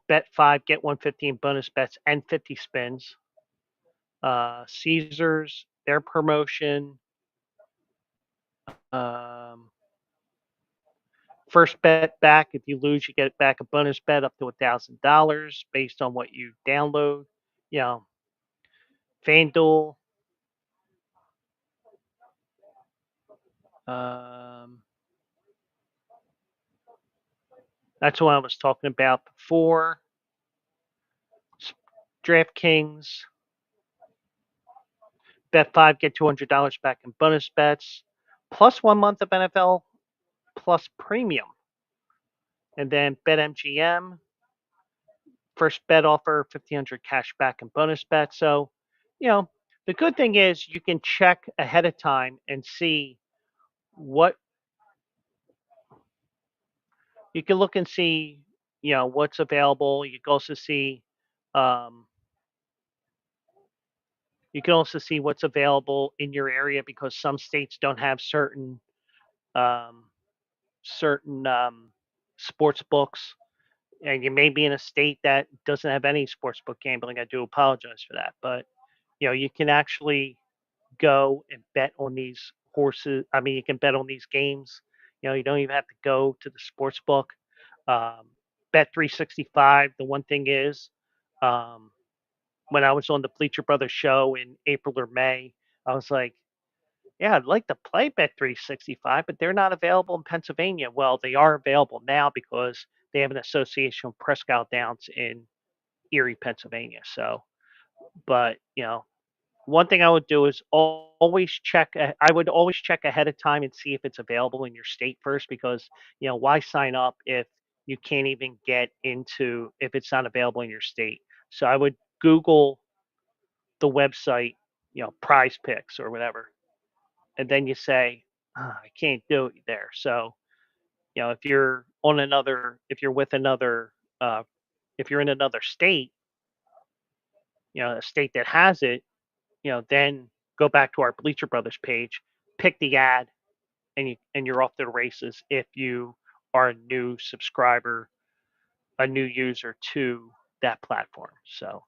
bet 5 get 150 in bonus bets and 50 spins. Caesars, their promotion. Um, First bet back. If you lose, you get back a bonus bet up to $1,000 based on what you download. You know, FanDuel. Um, that's what I was talking about before. DraftKings. Bet 5, get $200 back in bonus bets, plus 1 month of NFL plus premium. And then BetMGM, first bet offer, 1,500 cash back in bonus bets. So, you know, the good thing is you can check ahead of time and see what you can look and see, what's available. Um, you can also see what's available in your area because some states don't have um, certain sports books, and you may be in a state that doesn't have any sportsbook gambling. I do apologize for that, but you can actually go and bet on these horses. I mean, you can bet on these games. You don't even have to go to the sports book. Um, Bet 365. The one thing is, um, when I was on the Bleacher Brothers show in April or May, I was like, yeah, I'd like to play Bet 365, but they're not available in Pennsylvania. Well, they are available now because they have an association with Prescott Downs in Erie, Pennsylvania. So, but one thing I would do is always check. I would always check ahead of time and see if it's available in your state first, because why sign up if you can't even get into if it's not available in your state. So I would Google the website, Prize Picks or whatever, and then you say, I can't do it there. So if you're on another, if you're with another, uh, if you're in another state, a state that has it, then go back to our Bleacher Brothers page, pick the ad, and you're off to the races if you are a new subscriber, a new user to that platform. So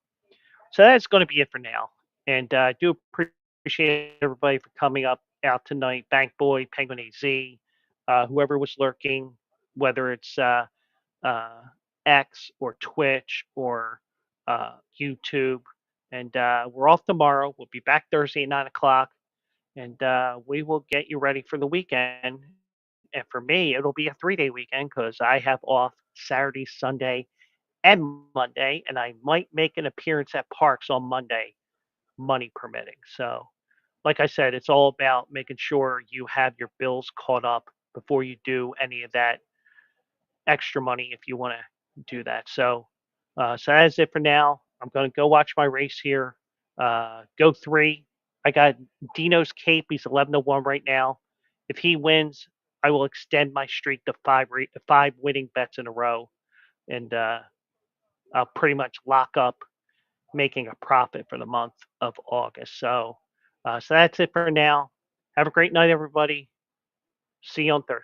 that's going to be it for now. And I do appreciate everybody for coming up out tonight. Bank Boy, Penguin AZ, whoever was lurking, whether it's uh, X or Twitch or YouTube. And we're off tomorrow. We'll be back Thursday at 9 o'clock, and we will get you ready for the weekend. And for me, it'll be a 3-day weekend because I have off Saturday, Sunday, and Monday, and I might make an appearance at Parks on Monday, money permitting. So, like I said, it's all about making sure you have your bills caught up before you do any of that extra money if you want to do that. So that's it for now. I'm going to go watch my race here. Go three. I got Dino's Cape. He's 11-1 right now. If he wins, I will extend my streak to five winning bets in a row, and I'll pretty much lock up making a profit for the month of August. So that's it for now. Have a great night, everybody. See you on Thursday.